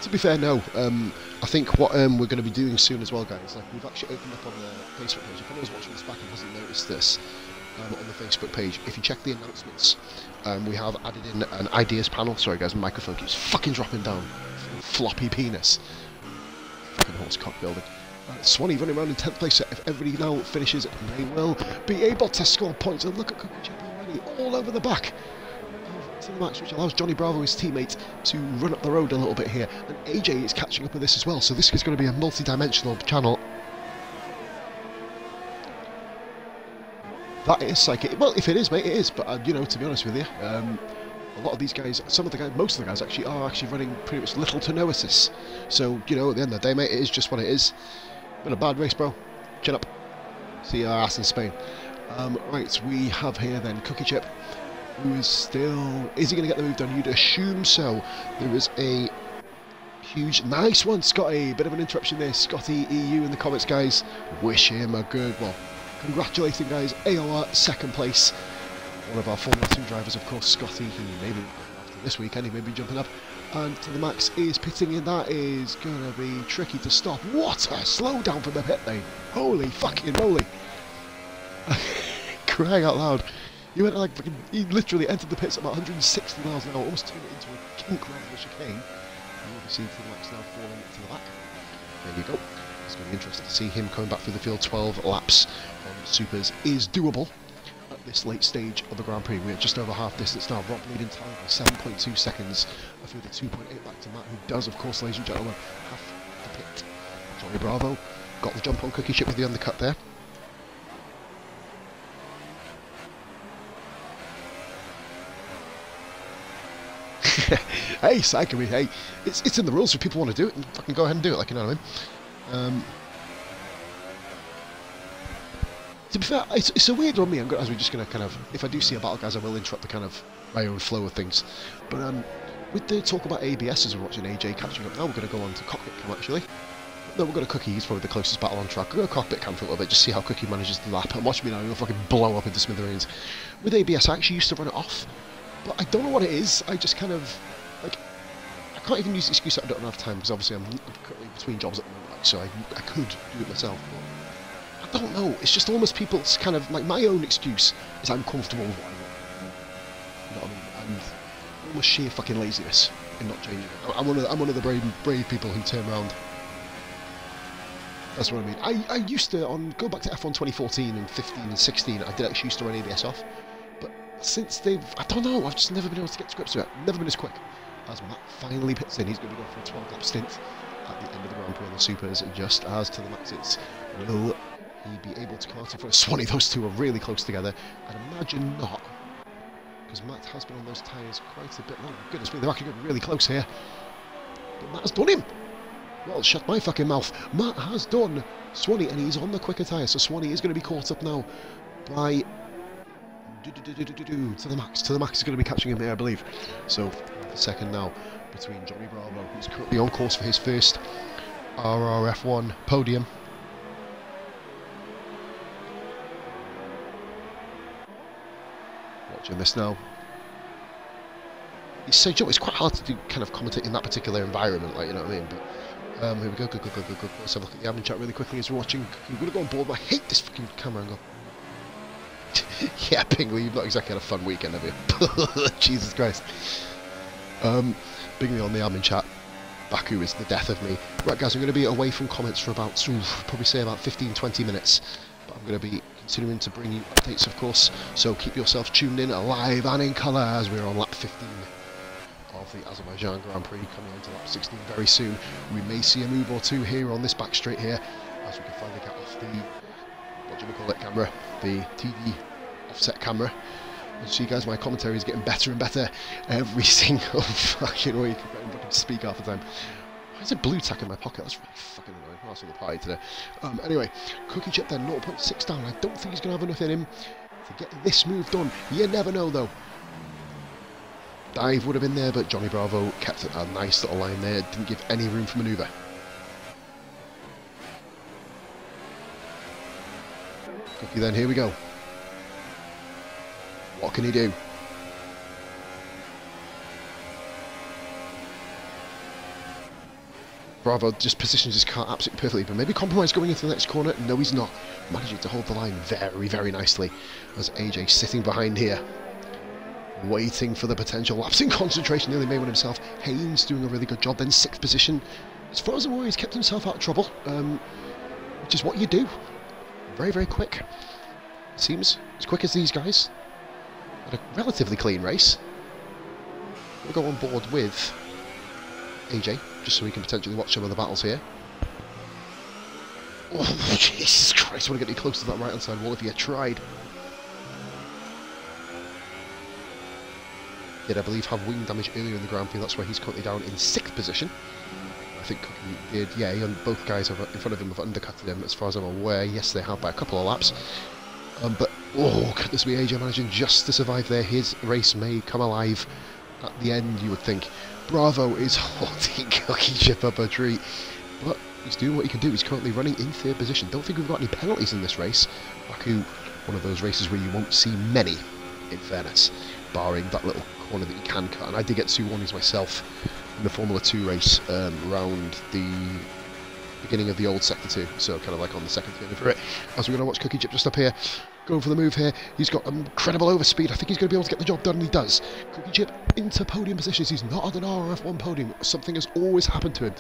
to be fair, no. I think what we're going to be doing soon as well, guys, like we've actually opened up on the Facebook page. If anyone's watching this back and hasn't noticed this, on the Facebook page, if you check the announcements, we have added in an ideas panel. Sorry, guys, my microphone keeps fucking dropping down. Floppy penis. Fucking horse cock building. Swanee running around in 10th place, so if everybody now finishes, they will be able to score points. And look at Cookie Chip already, all over the back to the max, which allows Johnny Bravo, his teammate, to run up the road a little bit here. And AJ is catching up with this as well, so this is going to be a multi-dimensional channel. That is psychic. Well, if it is, mate, it is. But, you know, to be honest with you, a lot of these guys, most of the guys actually are running pretty much little to no assists. So, you know, at the end of the day, mate, it is just what it is. Been a bad race, bro. Chin up. See your ass in Spain. Right, we have here then Cookie Chip, who is still... Is he going to get the move done? You'd assume so. There is a huge... Nice one, Scotty. Bit of an interruption there. Scotty EU in the comments, guys. Wish him a good... Well, congratulating, guys. AOR, 2nd place. One of our Formula 2 drivers, of course, Scotty. He maybe, after this weekend, he may be jumping up. And to the max is pitting in. That is going to be tricky to stop. What a slowdown from the pit lane. Holy fucking moly. Crying out loud. He went like fucking, he literally entered the pits at about 160 miles an hour, almost turned it into a kink rather than a chicane. And obviously to the max now falling to the back. There you go. It's going to be interesting to see him coming back through the field. 12 laps on supers is doable at this late stage of the Grand Prix. We're just over half distance now. Rob leading time by 7.2 seconds. I feel the 2.8 back to Matt, who does, of course, ladies and gentlemen, have the pit. Johnny Bravo got the jump on Cookie Chip with the undercut there. Hey, psycho, hey, it's in the rules if people want to do it, and fucking go ahead and do it, like, you know what I mean? To be fair, it's a weird one, me, as we're just going to kind of, if I do see a battle, guys, I will interrupt the kind of my own flow of things. But with the talk about ABS as we're watching AJ catching up, now we're going to go on to Cockpit Cam, actually. No, we're going to Cookie, he's probably the closest battle on track. We're going to Cockpit Cam for a little bit, just see how Cookie manages the lap, and watch me now, he'll fucking blow up into smithereens. With ABS, I actually used to run it off, but I don't know what it is. I just kind of, like, I can't even use the excuse that I don't have time, because obviously I'm currently between jobs at the moment, like, so I could do it myself, but I don't know, it's just almost people's kind of, like, my own excuse is I'm comfortable with what I want. You know what I mean? And almost sheer fucking laziness in not changing it. I'm one of the brave people who turn around That's what I mean. I used to, go back to F1 2014 and 15 and 16, I did actually used to run ABS off. But since I don't know, I've just never been able to get to grips with it. Never been as quick. As Matt finally pits in, he's going to be going for a 12 lap stint at the end of the Grand Prix on the Supers, just as to the Maxes. Will he be able to come out in front of Swanee? Those two are really close together. I'd imagine not, because Matt has been on those tyres quite a bit long. Goodness me, they're actually getting really close here. But Matt has done him! Well, shut my fucking mouth. Matt has done Swanee, and he's on the quicker tyre, so Swanee is going to be caught up now by to the Max. To the Max is going to be catching him here, I believe. So, the second now between Johnny Bravo, who's currently on course for his first RRF1 podium. Watching this now. It's quite hard to do kind of commentate in that particular environment, like, you know what I mean? But here we go. Let's have a look at the admin chat really quickly as we're watching. I'm going to go on board. I hate this fucking camera angle. Yeah, Pingley, you've not exactly had a fun weekend, have you? Jesus Christ. Bingley on the admin chat. Baku is the death of me. Right, guys, I'm going to be away from comments for about, probably say about 15-20 minutes. But I'm going to be continuing to bring you updates, of course. So keep yourselves tuned in, live and in colour, as we're on lap 15 of the Azerbaijan Grand Prix, coming on to lap 16 very soon. We may see a move or two here on this back straight here, as we can finally get off the, what do we call it, camera, the TV offset camera. You see, guys, my commentary is getting better and better every single fucking week. I'm looking to speak half the time. Why is it blue tack in my pocket? That's really fucking annoying. Oh, that's on the party today. Anyway, Cookie Chip then 0.6 down. I don't think he's going to have enough in him to get this move done. You never know, though. Dive would have been there, but Johnny Bravo kept a nice little line there. Didn't give any room for manoeuvre. Cookie then, here we go. What can he do? Bravo just positions his car absolutely perfectly, but maybe compromise going into the next corner. No, he's not. Managing to hold the line very, very nicely as AJ sitting behind here, waiting for the potential lapse in concentration. Nearly made one himself. Haynes doing a really good job. Then 6th position. As far as I'm aware, he's kept himself out of trouble, which is what you do. Very, very quick. Seems as quick as these guys. Had a relatively clean race. We'll go on board with AJ, just so we can potentially watch some of the battles here. Oh, Jesus Christ, I want to get you close to that right-hand side wall if you tried. Did, I believe, have wing damage earlier in the Grand Prix. That's why he's currently down in 6th position. I think Cookie did, yeah, and both guys in front of him have undercutted him, as far as I'm aware. Yes, they have by a couple of laps. But, oh, goodness me, AJ managing just to survive there. His race may come alive at the end, you would think. Bravo is holding Cookie Chip up a treat, but he's doing what he can do. He's currently running in 3rd position. Don't think we've got any penalties in this race. Baku, one of those races where you won't see many, in fairness, barring that little corner that you can cut. And I did get 2 warnings myself in the Formula 2 race around the beginning of the old Sector 2, so kind of like on the second turn for it. As we're going to watch Cookie Chip just up here, going for the move here. He's got incredible overspeed. I think he's going to be able to get the job done, and he does. Cookie Chip into podium positions. He's not on an RRF1 podium. Something has always happened to him.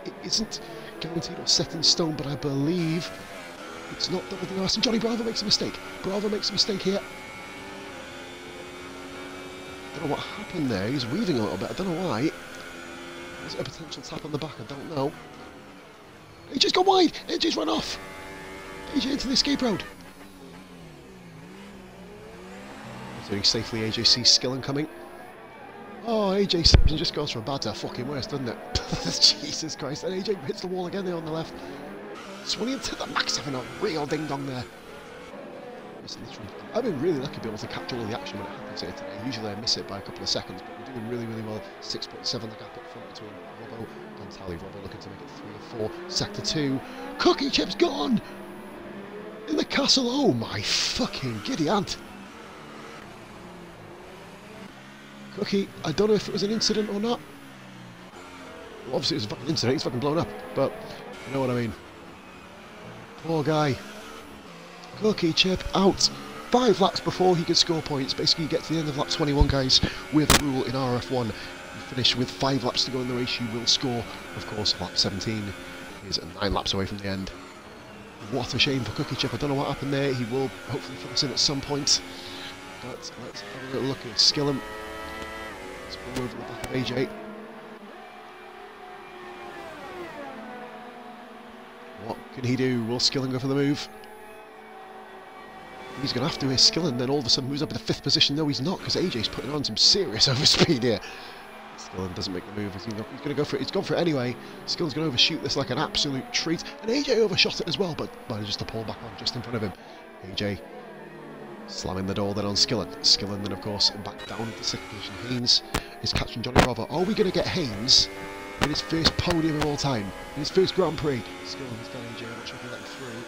It isn't guaranteed or set in stone, but I believe it's not double the arse. And Johnny Bravo makes a mistake. Bravo makes a mistake here. I don't know what happened there. He's weaving a little bit. I don't know why. Was it a potential tap on the back? I don't know. AJ's gone wide. AJ's run off. AJ into the escape road. Doing safely, AJ sees Skillen coming. Oh, AJ Simpson just goes from bad to fucking worse, doesn't it? Jesus Christ. And AJ hits the wall again there on the left. Swanee into the Max having a real ding-dong there. I've been really lucky to be able to capture all the action when it happens here today. Usually I miss it by a couple of seconds, but we're doing really, really well. 6.7 the gap up front between Robbo and Tally. Robbo looking to make it 3 or 4. Sector 2. Cookie Chip's gone! In the castle. Oh my fucking giddy aunt. Cookie, I don't know if it was an incident or not. Well, obviously it was a fucking incident, he's fucking blown up, but you know what I mean. Poor guy. Cookie Chip out. 5 laps before he could score points. Basically, you get to the end of lap 21, guys, with a rule in RRF1. You finish with 5 laps to go in the race, you will score. Of course, lap 17 is 9 laps away from the end. What a shame for Cookie Chip. I don't know what happened there. He will hopefully fill us in at some point. But let's have a little look at Skillen. Let's go over the back of AJ. What can he do? Will Skillen go for the move? He's going to have to. Skillen then all of a sudden moves up in the 5th position. No, he's not, because AJ's putting on some serious overspeed here. Skillen doesn't make the move. He's going to go for it. He's gone for it anyway. Skillen's going to overshoot this like an absolute treat. And AJ overshot it as well, but manages to pull back on just in front of him. AJ slamming the door then on Skillen. Skillen then, of course, back down into 2nd position. Haynes is catching Johnny Bravo. Are we going to get Haynes in his first podium of all time? In his first Grand Prix? Skillen has got AJ. I'm not sure if he let him through.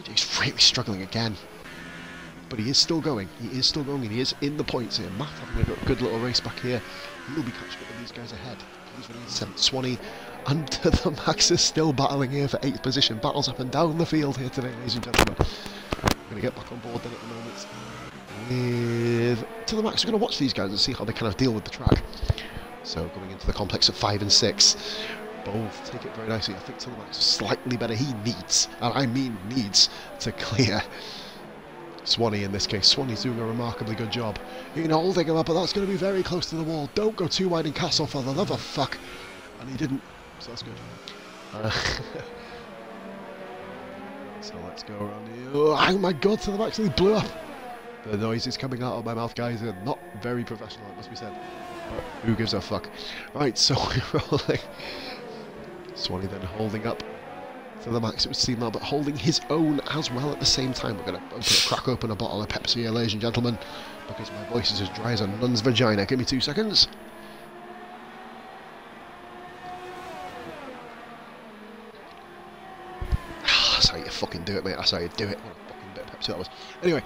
AJ's really struggling again. But he is still going. He is still going, and he is in the points here. Matt having a good little race back here. He'll be catching up with these guys ahead. He's running 7th. Swanee and the Max is still battling here for 8th position. Battles up and down the field here today, ladies and gentlemen. We're going to get back on board then at the moment with To the Max. We're going to watch these guys and see how they kind of deal with the track. So going into the complex at 5 and 6. Both take it very nicely. I think To the Max is slightly better. He needs, and I mean needs, to clear Swanee in this case. Swanee's doing a remarkably good job in holding him up, but that's going to be very close to the wall. Don't go too wide in Castle, for the love of fuck. And he didn't, so that's good. So let's go around here. Oh my god, To the Max actually blew up. The noise is coming out of my mouth, guys, and not very professional, it must be said. But who gives a fuck? Right, so we're rolling. Swanee then holding up To the Max, it would seem now, but holding his own as well at the same time. We're going to crack open a bottle of Pepsi here, ladies and gentlemen, because my voice is as dry as a nun's vagina. Give me 2 seconds. That's how you fucking do it, mate. That's how you do it. What a fucking bit of Pepsi that was. Anyway,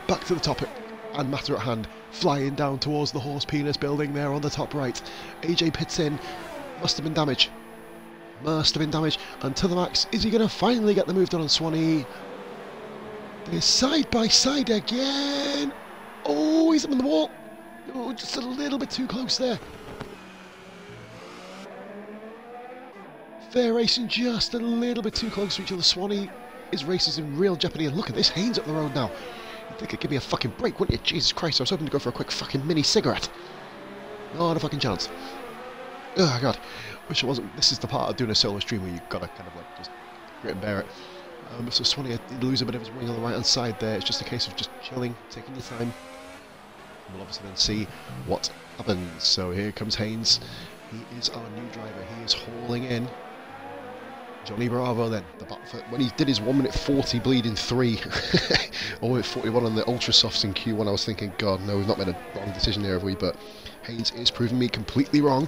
back to the topic and matter at hand. Flying down towards the horse penis building there on the top right. AJ pits in. Must have been damage. Must have been damage. And To the Max, is he going to finally get the move done on Swanee? They're side by side again. Oh, he's up on the wall. Oh, just a little bit too close there. They're racing just a little bit too close to each other. Swanee is races in real jeopardy. And look at this, Haynes up the road now. You'd think it'd give me a fucking break, wouldn't you? Jesus Christ, I was hoping to go for a quick fucking mini cigarette. Not a fucking chance. Oh god. Wish it wasn't. This is the part of doing a solo stream where you've got to kind of like just grit and bear it. So Swanee did lose a bit of his wing on the right hand side there. It's just a case of just chilling, taking your time. We'll obviously then see what happens. So here comes Haynes. He is our new driver. He is hauling in Johnny Bravo then. The battle when he did his 1 minute 40 bleeding 3 or 41 on the ultra softs in Q1, I was thinking, God no, we've not made a wrong decision there, have we? But Haynes is proving me completely wrong,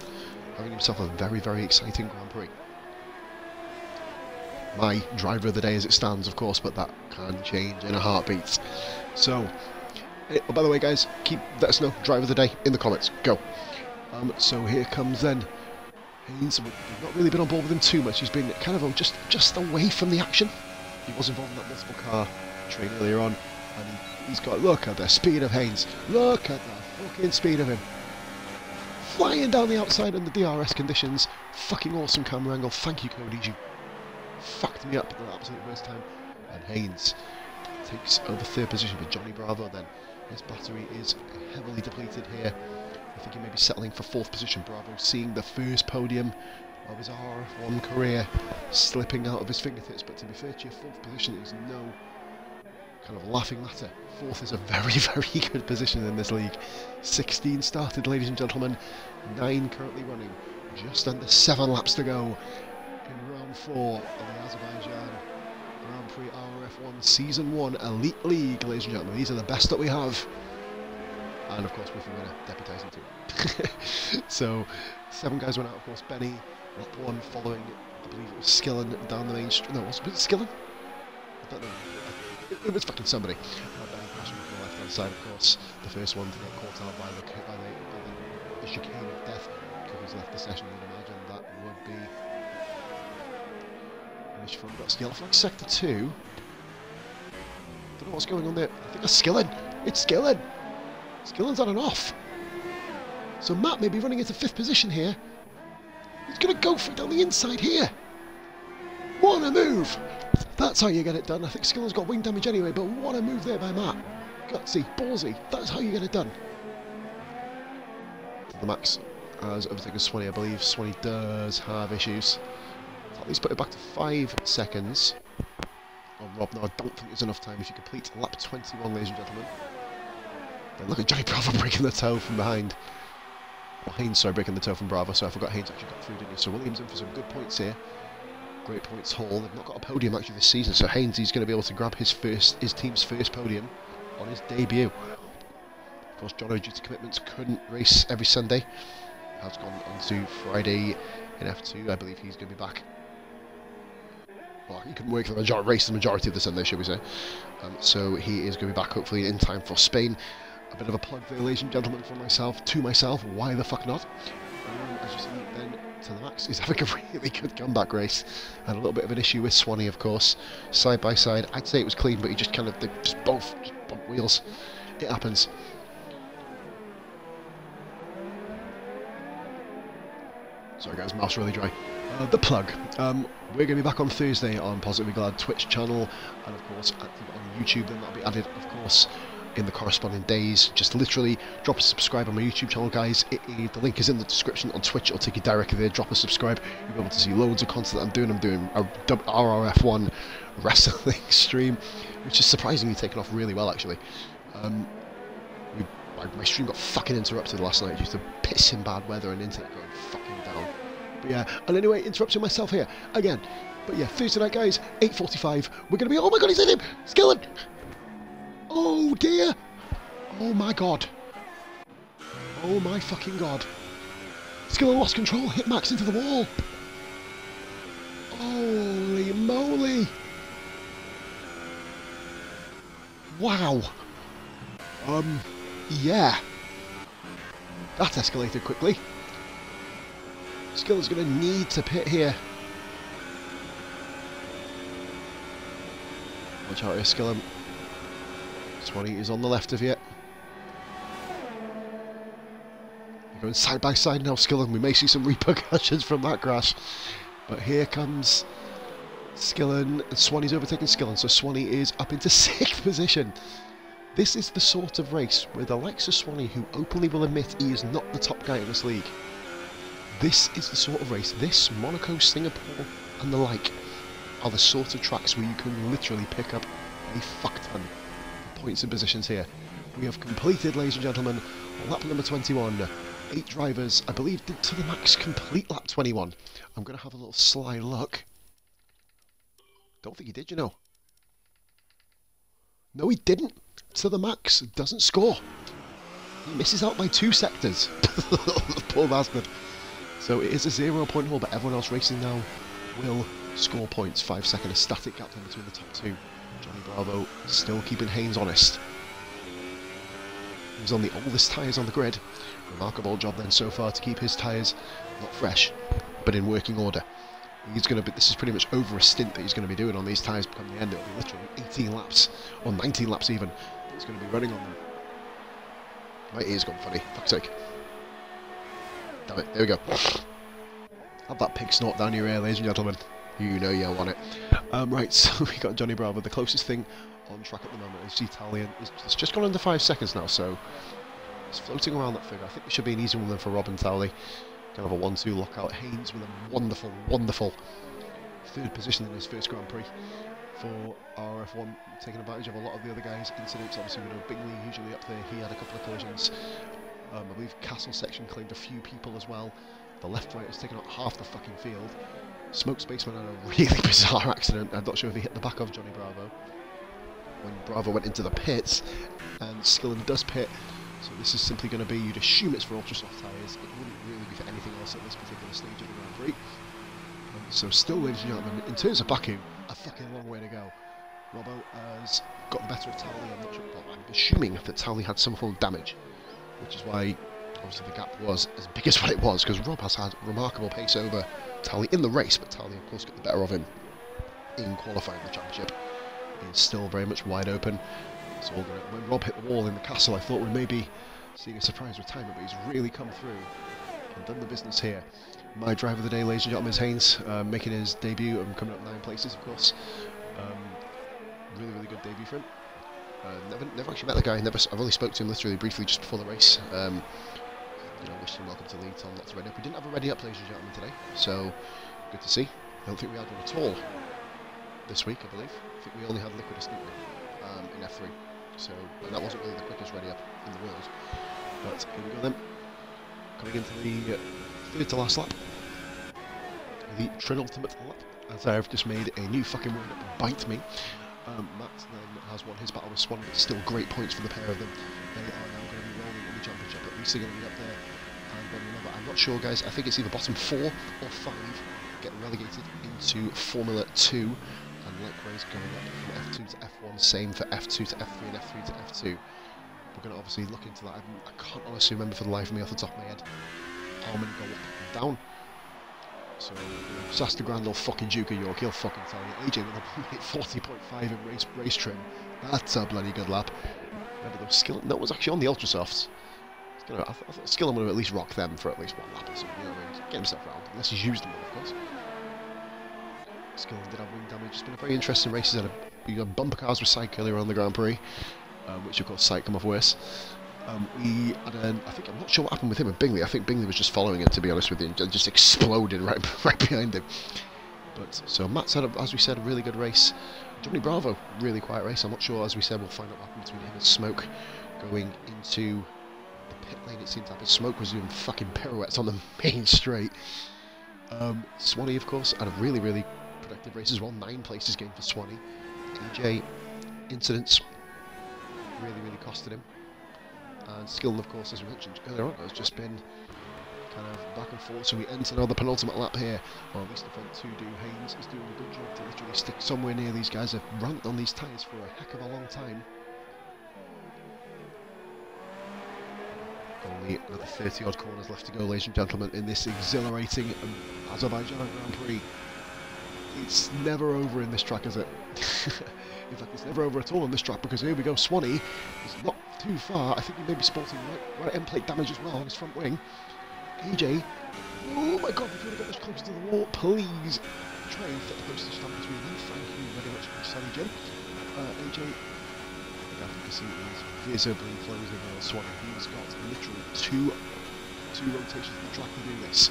having himself a very, very exciting Grand Prix. My driver of the day as it stands, of course, but that can change in a heartbeat. So, oh, by the way, guys, let us know driver of the day in the comments. Go. So here comes then Haynes. We've not really been on board with him too much. He's been kind of just away from the action. He was involved in that multiple car train earlier on, and he's got, look at the speed of Haynes. Look at the fucking speed of him. Flying down the outside under DRS conditions. Fucking awesome camera angle. Thank you, Cody. You fucked me up at the absolute worst time. And Haynes takes over 3rd position with Johnny Bravo then. His battery is heavily depleted here. I think he may be settling for 4th position. Bravo seeing the first podium of his RRF1 career slipping out of his fingertips. But to be fair to you, 4th position is no kind of laughing matter. 4th is a very, very good position in this league. 16 started, ladies and gentlemen. 9 currently running. Just under 7 laps to go in round 4 of the Azerbaijan Grand Prix RRF1 Season 1 Elite League, ladies and gentlemen. These are the best that we have. And of course, with the winner deputising too. So, 7 guys went out, of course. Benny, lap 1, following, I believe it was Skillen down the main street. No, was it Skillen? I don't know. It was fucking somebody. Benny crashing from the left hand side, of course. The first one to get caught out by the chicane of death. Cookies left the session, you'd imagine that would be. Finish from yellow flag sector 2. Don't know what's going on there. I think that's Skillen. It's Skillen. Skillen's on and off. So Matt may be running into 5th position here. He's going to go for it down the inside here. What a move! That's how you get it done. I think Skillen's got wing damage anyway, but what a move there by Matt. Gutsy, ballsy, that's how you get it done. The max has overtaken Swanee, I believe. Swanee does have issues. At least put it back to 5 seconds. On Rob, no, I don't think there's enough time if you complete lap 21, ladies and gentlemen. Then look at Johnny Bravo breaking the toe from behind. Well, Haynes, sorry, breaking the toe from Bravo, so I forgot Haynes actually got through, didn't he? So Williams in for some good points here. Great points haul. They've not got a podium actually this season, so Haynes is going to be able to grab his team's first podium on his debut. Of course, Jono, due to commitments, couldn't race every Sunday. Has gone on to Friday in F2. I believe he's going to be back. Well, he couldn't work for the race the majority of the Sunday, should we say. So he is going to be back hopefully in time for Spain. A bit of a plug there, ladies and gentlemen, from myself to myself. Why the fuck not? As you see, then to the max is having a really good comeback race. And a little bit of an issue with Swanee, of course. Side by side, I'd say it was clean, but he just they both bump wheels. It happens. Sorry guys, mouth's really dry. The plug. We're going to be back on Thursday on PosGlad Twitch channel, and of course active on YouTube. Then that'll be added, of course, in the corresponding days. Just literally drop a subscribe on my YouTube channel, guys. The link is in the description. On Twitch, it'll take you directly there. Drop a subscribe. You'll be able to see loads of content that I'm doing a RRF1 wrestling stream, which is surprisingly taken off really well, actually. My stream got fucking interrupted last night due to pissing bad weather and internet going fucking down. But yeah, and anyway, interrupting myself here again. But yeah, Thursday night, guys, 8:45. We're going to be, oh my god, he's hit him! Skillen! Oh dear! Oh my god. Oh my fucking god. Skillen lost control, hit Max into the wall. Holy moly! Wow. Yeah. That escalated quickly. Skillen's going to need to pit here. Watch out here, Skillen. Swanee is on the left of you. You're going side by side now, Skillen. We may see some repercussions from that crash. But here comes Skillen, and Swanee's overtaking Skillen, so Swanee is up into 6th position. This is the sort of race where the likes of Swanee, who openly will admit he is not the top guy in this league, this is the sort of race, this, Monaco, Singapore and the like, are the sort of tracks where you can literally pick up a fuck ton of points and positions here. We have completed, ladies and gentlemen, lap number 21. 8 drivers, I believe, did to the max complete lap 21. I'm going to have a little sly look. Don't think he did, you know. No, he didn't. To the max, doesn't score. He misses out by 2 sectors. Poor bastard. So it is a 0-point haul, but everyone else racing now will score points. 5-second, a static gap in between the top 2. Johnny Bravo still keeping Haynes honest. He's on the oldest tyres on the grid. Remarkable job then so far to keep his tyres not fresh, but in working order. He's going to be, this is pretty much over a stint that he's going to be doing on these tyres come the end. It'll be literally 18 laps, or 19 laps even, that he's going to be running on them. My ear's gone funny, fuck's sake. Damn it, there we go. Have that pig snort down your ear, ladies and gentlemen. You know you want it. Right, so we got Johnny Bravo. The closest thing on track at the moment is Italian. It's just gone under 5 seconds now, so it's floating around that figure. I think it should be an easy one for Robin Towley. Kind of a 1-2 lockout. Haynes with a wonderful, wonderful 3rd position in his first Grand Prix for RRF1, taking advantage of a lot of the other guys' incidents. Obviously, we know Bingley usually up there. He had a couple of collisions. I believe Castle section claimed a few people as well. The left right has taken out half the fucking field. Smoke Spaceman had a really bizarre accident. I'm not sure if he hit the back of Johnny Bravo when Bravo went into the pits, and Skillen does pit. So this is simply going to be, you'd assume it's for ultra soft tyres. It wouldn't really be for anything else at this particular stage of the Grand Prix. So still, ladies and gentlemen, in terms of Baku, a fucking long way to go. Robbo has got the better of Towley. I'm not sure, well, I'm assuming that Towley had some form of damage, which is why obviously the gap was as big as what it was, because Rob has had remarkable pace over Towley in the race, but Towley of course got the better of him in qualifying the championship. He's still very much wide open. It's all good. When Rob hit the wall in the castle, I thought we may be seeing a surprise retirement, but he's really come through and done the business here. My driver of the day, ladies and gentlemen, is Haynes, making his debut and coming up 9 places, of course. Really, really good debut for him. Never actually met the guy. I've only spoke to him literally briefly just before the race. Wish him welcome to the lead on lots of ready up. We didn't have a ready up, ladies and gentlemen, today, so good to see. I don't think we had one at all this week, I believe. I think we only had liquid in F3, so and that wasn't really the quickest ready up in the world. But here we go then. Coming into the third to last lap, the penultimate lap, as I've just made a new fucking word up, bite me. Matt then has won his battle with Swan, but still great points for the pair of them. They are now going to be rolling in the championship, at least they're going to be up there. And then another, I'm not sure guys, I think it's either bottom 4 or 5 getting relegated into Formula 2, and likewise going up from F2 to F1, same for F2 to F3 and F3 to F2. We're going to obviously look into that. I can't honestly remember for the life of me off the top of my head how many go up and down. So, Sasta Grand or fucking Duke of York, he'll fucking tell you. AJ with a 40.5 in race trim. That's a bloody good lap. Remember those skill? No, it was actually on the Ultra Softs. I thought Skillen would have at least rocked them for at least one lap or something. You know what I mean? Get himself round, unless he's used them all, of course. Skillen did have wing damage. It's been a very interesting race. We got bumper cars with Syke earlier on the Grand Prix, which of course Syke come off worse. We had I'm not sure what happened with him and Bingley. I think Bingley was just following him, to be honest with you, and just exploded right behind him. But so Matt's had, as we said, a really good race. Johnny Bravo, really quiet race. I'm not sure, as we said, we'll find out what happened between him and Smoke going into the pit lane. It seemed to happen. Smoke was doing fucking pirouettes on the main straight. Swanee, of course, had a really, really productive race as well. 9 places gained for Swanee. AJ incidents really, really costed him. And Skillen, of course, as we mentioned earlier on, has just been kind of back and forth. So we enter now the penultimate lap here, or at least the front 2 do. Haynes is doing a good job to literally stick somewhere near these guys. Have run on these tyres for a heck of a long time. Only another 30 odd corners left to go, ladies and gentlemen, in this exhilarating Azerbaijan Grand Prix. It's never over in this track, is it? In fact, it's never over at all on this track, because here we go. Swanee is not too far. I think he may be sporting right end plate damage as well on his front wing. AJ, oh my god, if you want to get this close to the wall, please try and fit the postage stamp between them. Thank you very much, Sally Jim. AJ, the efficacy is visibly closing on Swanee. He's got literally two rotations of the track to do this.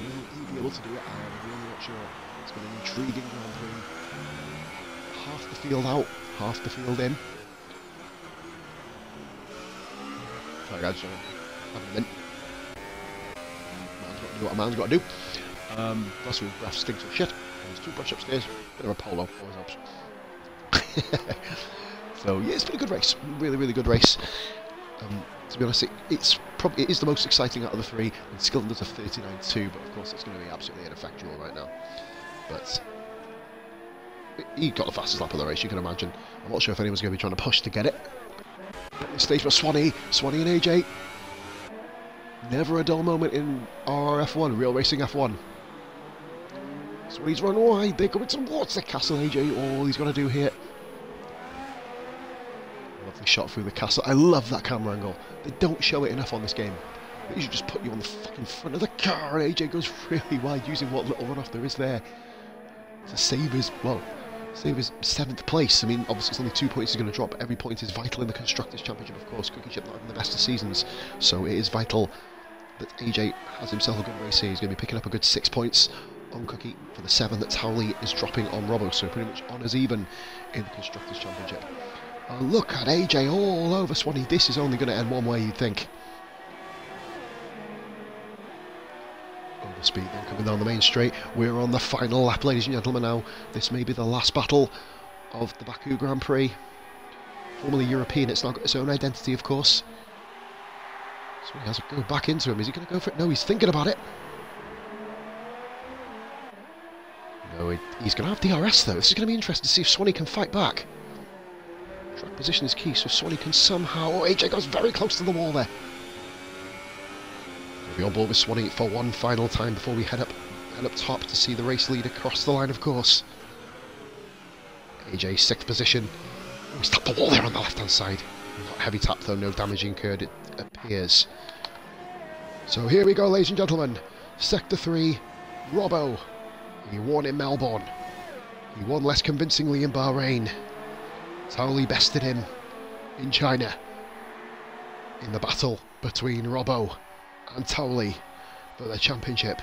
Will he be able to do it? I'm really not sure. It's been an intriguing Grand Prix. Half the field out, half the field in. Sorry guys, having a minute. Man's got to do what a man's got to do. That's who Graf stinks of shit. There's 2 brush upstairs, bit of a polo, always helps. So yeah, it's been a good race, really, really good race. To be honest, it is the most exciting out of the 3, and Skillen does a 39.2, but of course it's going to be absolutely ineffectual right now. But he got the fastest lap of the race, you can imagine. I'm not sure if anyone's going to be trying to push to get it. At this stage for Swanee and AJ. Never a dull moment in RRF1, Real Racing F1. Swanee's run wide, they're going towards the castle. AJ, all he's got to do here. Lovely shot through the castle. I love that camera angle. They don't show it enough on this game. They should just put you on the fucking front of the car, and AJ goes really wide using what little runoff there is there to save his 7th place. I mean, obviously it's only 2 points he's going to drop. Every point is vital in the Constructors' Championship, of course. Cookie Chip not having the best of seasons, so it is vital that AJ has himself a good race here. He's going to be picking up a good 6 points on Cookie for the 7 that Towley is dropping on Robbo, so pretty much honours even in the Constructors' Championship. Look at AJ all over Swanee. This is only going to end one way, you'd think. Over speed then coming down the main straight. We're on the final lap, ladies and gentlemen, now. This may be the last battle of the Baku Grand Prix. Formerly European, it's now got its own identity, of course. So he has to go back into him. Is he going to go for it? No, he's thinking about it. No, he's going to have DRS though. This is going to be interesting to see if Swanee can fight back. Track position is key, so if Swanee can somehow... Oh, AJ goes very close to the wall there. We'll be on board with Swanee for one final time before we head up top to see the race leader cross the line, of course. AJ, 6th position. Oh, he's tapped the wall there on the left-hand side. Not heavy tap though, no damage incurred, it appears. So here we go, ladies and gentlemen. Sector 3, Robbo. He won in Melbourne. He won less convincingly in Bahrain. Towley bested him in China in the battle between Robbo and Towley for the championship.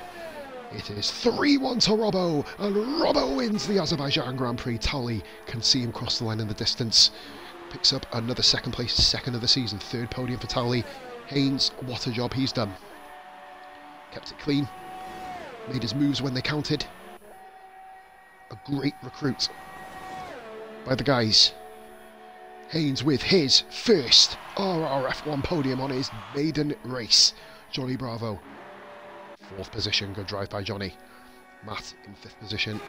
It is 3-1 to Robbo, and Robbo wins the Azerbaijan Grand Prix. Towley can see him cross the line in the distance. Picks up another second place, second of the season, third podium for Towley. Haynes, what a job he's done. Kept it clean, made his moves when they counted. A great recruit by the guys. Haynes with his first RRF1 podium on his maiden race. Johnny Bravo, 4th position, good drive by Johnny. Matt in 5th position.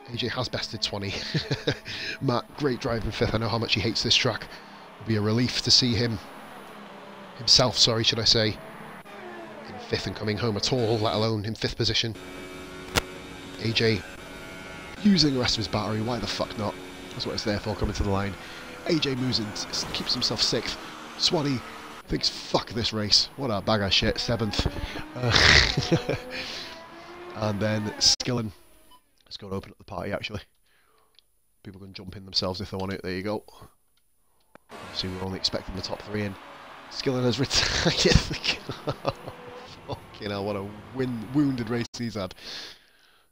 AJ has bested 20. Matt, great drive in 5th. I know how much he hates this track. It'll be a relief to see himself, should I say, in 5th and coming home at all, let alone in 5th position. AJ using the rest of his battery, why the fuck not? That's what it's there for, coming to the line. AJ moves and keeps himself 6th. Swanee thinks, fuck this race. What a bag of shit, 7th. And then Skillen. Let's go and open up the party, actually. People can jump in themselves if they want it. There you go. Obviously, we're only expecting the top 3 in. Skillen has retired. Fucking hell, what a wounded race he's had.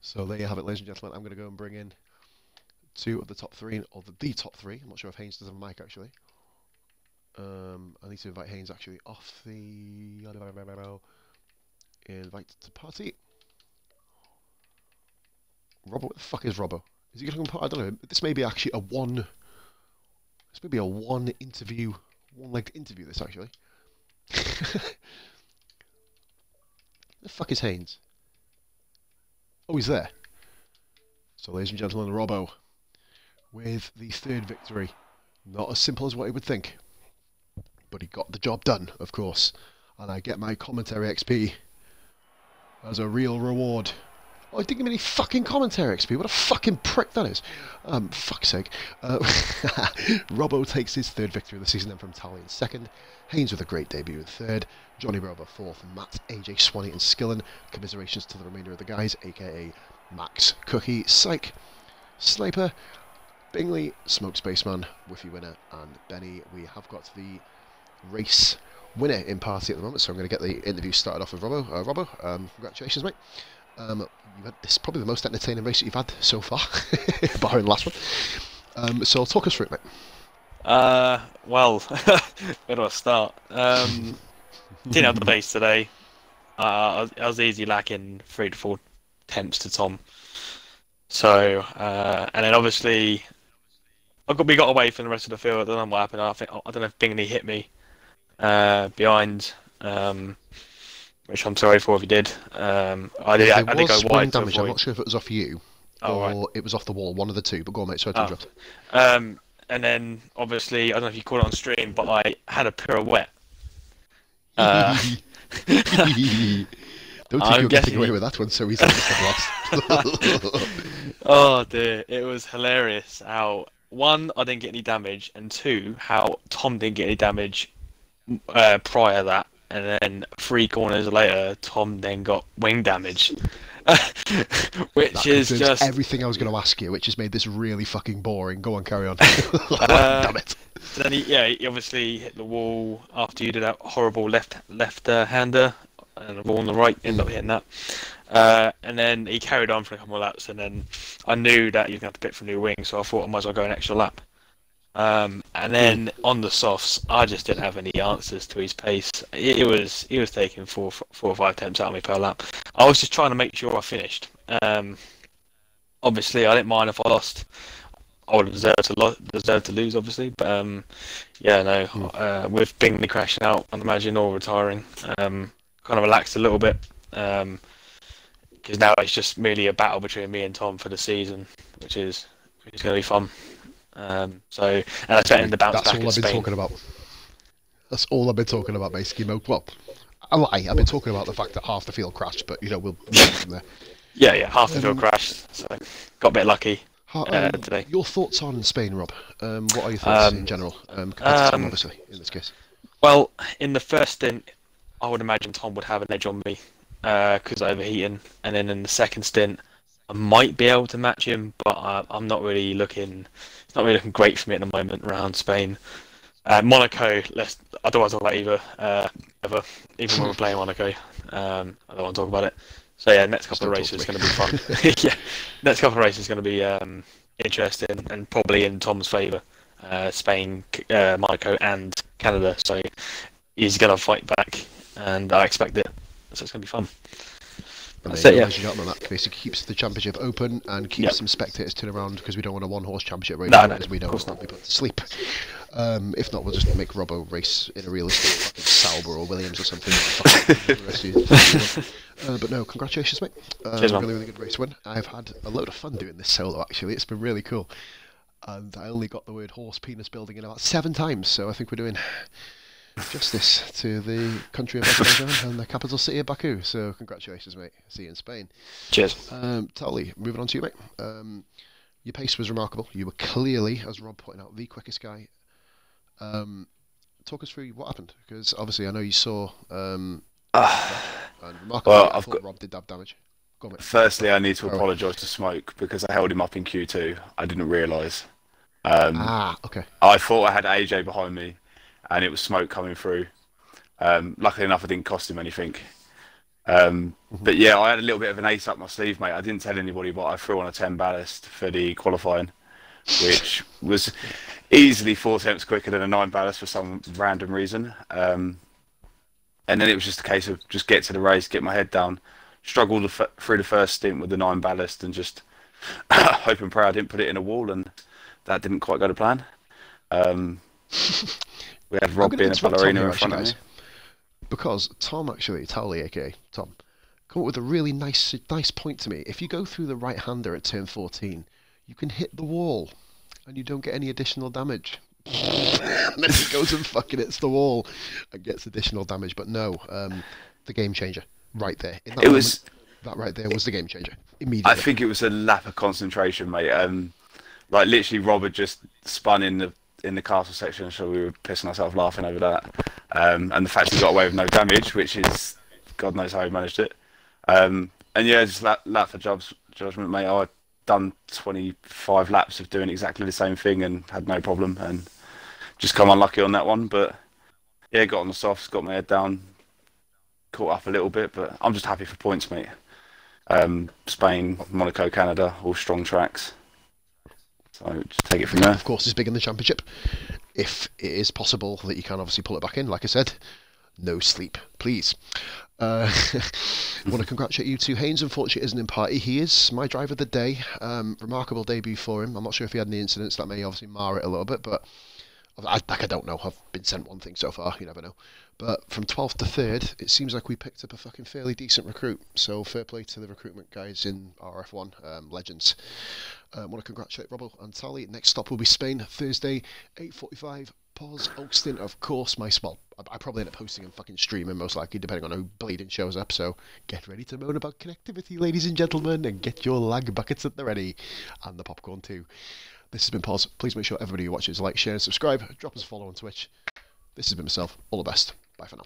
So there you have it, ladies and gentlemen. I'm going to go and bring in 2 of the top 3, or the top 3. I'm not sure if Haynes does have a mic, actually. I need to invite Haynes, actually, off the... Invite to party. Robbo, what the fuck is Robbo? Is he going to come? I don't know. This may be actually a one... This may be a one-legged interview, this, actually. The fuck is Haynes? Oh, he's there. So, ladies and gentlemen, Robbo with the 3rd victory. Not as simple as what he would think. But he got the job done, of course. And I get my commentary XP as a real reward. Oh, I didn't give me any fucking commentary XP. What a fucking prick that is. Fuck's sake. Robbo takes his 3rd victory of the season, then from Towley in 2nd. Haynes with a great debut in 3rd. Johnny Bravo 4th. Matt, AJ, Swanee and Skillen. Commiserations to the remainder of the guys, aka Max, Cookie, Psych, Sniper, Bingley, Smoke Spaceman, Whiffy Winner, and Benny. We have got the race winner in party at the moment, so I'm going to get the interview started off with Robbo. Robbo, congratulations, mate. This is probably the most entertaining race that you've had so far, barring the last one. So talk us through it, mate. Well, where do I start? Didn't have the pace today. I was easy lacking 3 to 4 tenths to Tom. So, and then obviously, we got away from the rest of the field. I don't know what happened. I don't know if Bingley hit me behind, which I'm sorry for if he did. I did go wide damage. I'm not sure if it was off you or it was off the wall. One of the two. But go on, mate. Sorry to interrupt. And then obviously, I don't know if you caught it on stream, but I had a pirouette. Don't think you're getting away with that one so easily. Oh dear, it was hilarious how, 1, I didn't get any damage, and 2, how Tom didn't get any damage prior to that, and then 3 corners later, Tom then got wing damage. Which that is just everything I was going to ask you, which has made this really fucking boring. Go on, carry on. Damn it. Then he obviously hit the wall after you did that horrible left-hander, and the ball on the right ended up hitting that. And then he carried on for a couple of laps, and then I knew that you're going to have to pick from new wing, so I thought I might as well go an extra lap. And then on the softs, I just didn't have any answers to his pace. He was taking 4 or 5 attempts out of me per lap. I was just trying to make sure I finished. Obviously, I didn't mind if I lost. I would have deserved to lose, obviously. But yeah, no. With Bingley crashing out, I'd imagine, or retiring, kind of relaxed a little bit. Because now it's just merely a battle between me and Tom for the season, which is going to be fun. And I expect the bounce back in Spain. That's all I've been talking about. That's all I've been talking about, basically. Well, I lie. I've been talking about the fact that half the field crashed, but we'll move from there. Yeah, half the field crashed. So got a bit lucky today. Your thoughts on Spain, Rob? What are your thoughts in general? Compared to Tom, obviously, in this case. Well, in the first stint, I would imagine Tom would have an edge on me. because overheating, and then in the second stint, I might be able to match him, but I'm not really looking. It's not really looking great for me at the moment around Spain. Monaco, I don't want to talk about either ever, even when we're playing Monaco. I don't want to talk about it. So yeah, next couple of races is going to be fun. Yeah, next couple of races is going to be interesting and probably in Tom's favour. Spain, Monaco, and Canada. So he's going to fight back, and I expect it. So it's going to be fun. That's it, yeah. Ladies and gentlemen, that basically keeps the championship open and keeps some spectators turn around, because we don't want a one-horse championship race, as we don't want to be put to sleep. If not, we'll just make Robbo race in a realistic fucking Sauber or Williams or something. But no, congratulations, mate. Cheers, man. Really, really good race win. I've had a load of fun doing this solo, actually. It's been really cool. And I only got the word horse penis building in about 7 times, so I think we're doing justice to the country of Azerbaijan and the capital city of Baku. So congratulations, mate. See you in Spain. Cheers. Totally. Moving on to you, mate. Your pace was remarkable. You were clearly, as Rob pointed out, the quickest guy. Talk us through what happened, because obviously I know you saw. And remarkably, Well, I thought Rob did have damage. Go on, mate. Firstly, I need to apologise to Smoke because I held him up in Q2. I didn't realise. Okay. I thought I had AJ behind me, and it was Smoke coming through. Luckily enough, I didn't cost him anything. But yeah, I had a little bit of an ace up my sleeve, mate. I didn't tell anybody, but I threw on a 10 ballast for the qualifying, which was easily 4 tenths quicker than a 9 ballast for some random reason. And then it was just a case of just get to the race, get my head down, struggle through the first stint with the 9 ballast, and just hope and pray I didn't put it in a wall, and that didn't quite go to plan. We had Rob being a ballerina in front of me. Because Tom actually, Towley, aka Tom, come up with a really nice point to me. If you go through the right-hander at turn 14, you can hit the wall, and you don't get any additional damage. And then he goes and fucking hits the wall and gets additional damage. But no, the game changer right there. That right there was the game changer immediately. I think it was a lap of concentration, mate. Like literally, Rob had just spun in the castle section, so we were pissing ourselves laughing over that. And the fact he got away with no damage, which is God knows how he managed it. And yeah, just lap for judgment, mate. I'd done 25 laps of doing exactly the same thing and had no problem, and just come unlucky on that one. But yeah, got on the softs, got my head down, caught up a little bit, but I'm just happy for points, mate. Spain, Monaco, Canada, all strong tracks. So just take it from there. Of course, it's big in the championship. If it is possible that you can obviously pull it back in, like I said, no sleep, please. I want to congratulate you to Haynes. Unfortunately, isn't in party. He is my driver of the day. Remarkable debut for him. I'm not sure if he had any incidents that may obviously mar it a little bit, but I don't know. I've been sent one thing so far. You never know. But from 12th to 3rd, it seems like we picked up a fucking fairly decent recruit. So fair play to the recruitment guys in RRF1, legends. I want to congratulate Robbo and Tally. Next stop will be Spain, Thursday, 8:45. Pause, Oakston, of course. I probably end up hosting and fucking streaming, most likely, depending on who bleeding shows up. So get ready to moan about connectivity, ladies and gentlemen, and get your lag buckets at the ready, and the popcorn too. This has been Pause. Please make sure everybody who watches like, share, and subscribe. Drop us a follow on Twitch. This has been myself. All the best. Bye for now.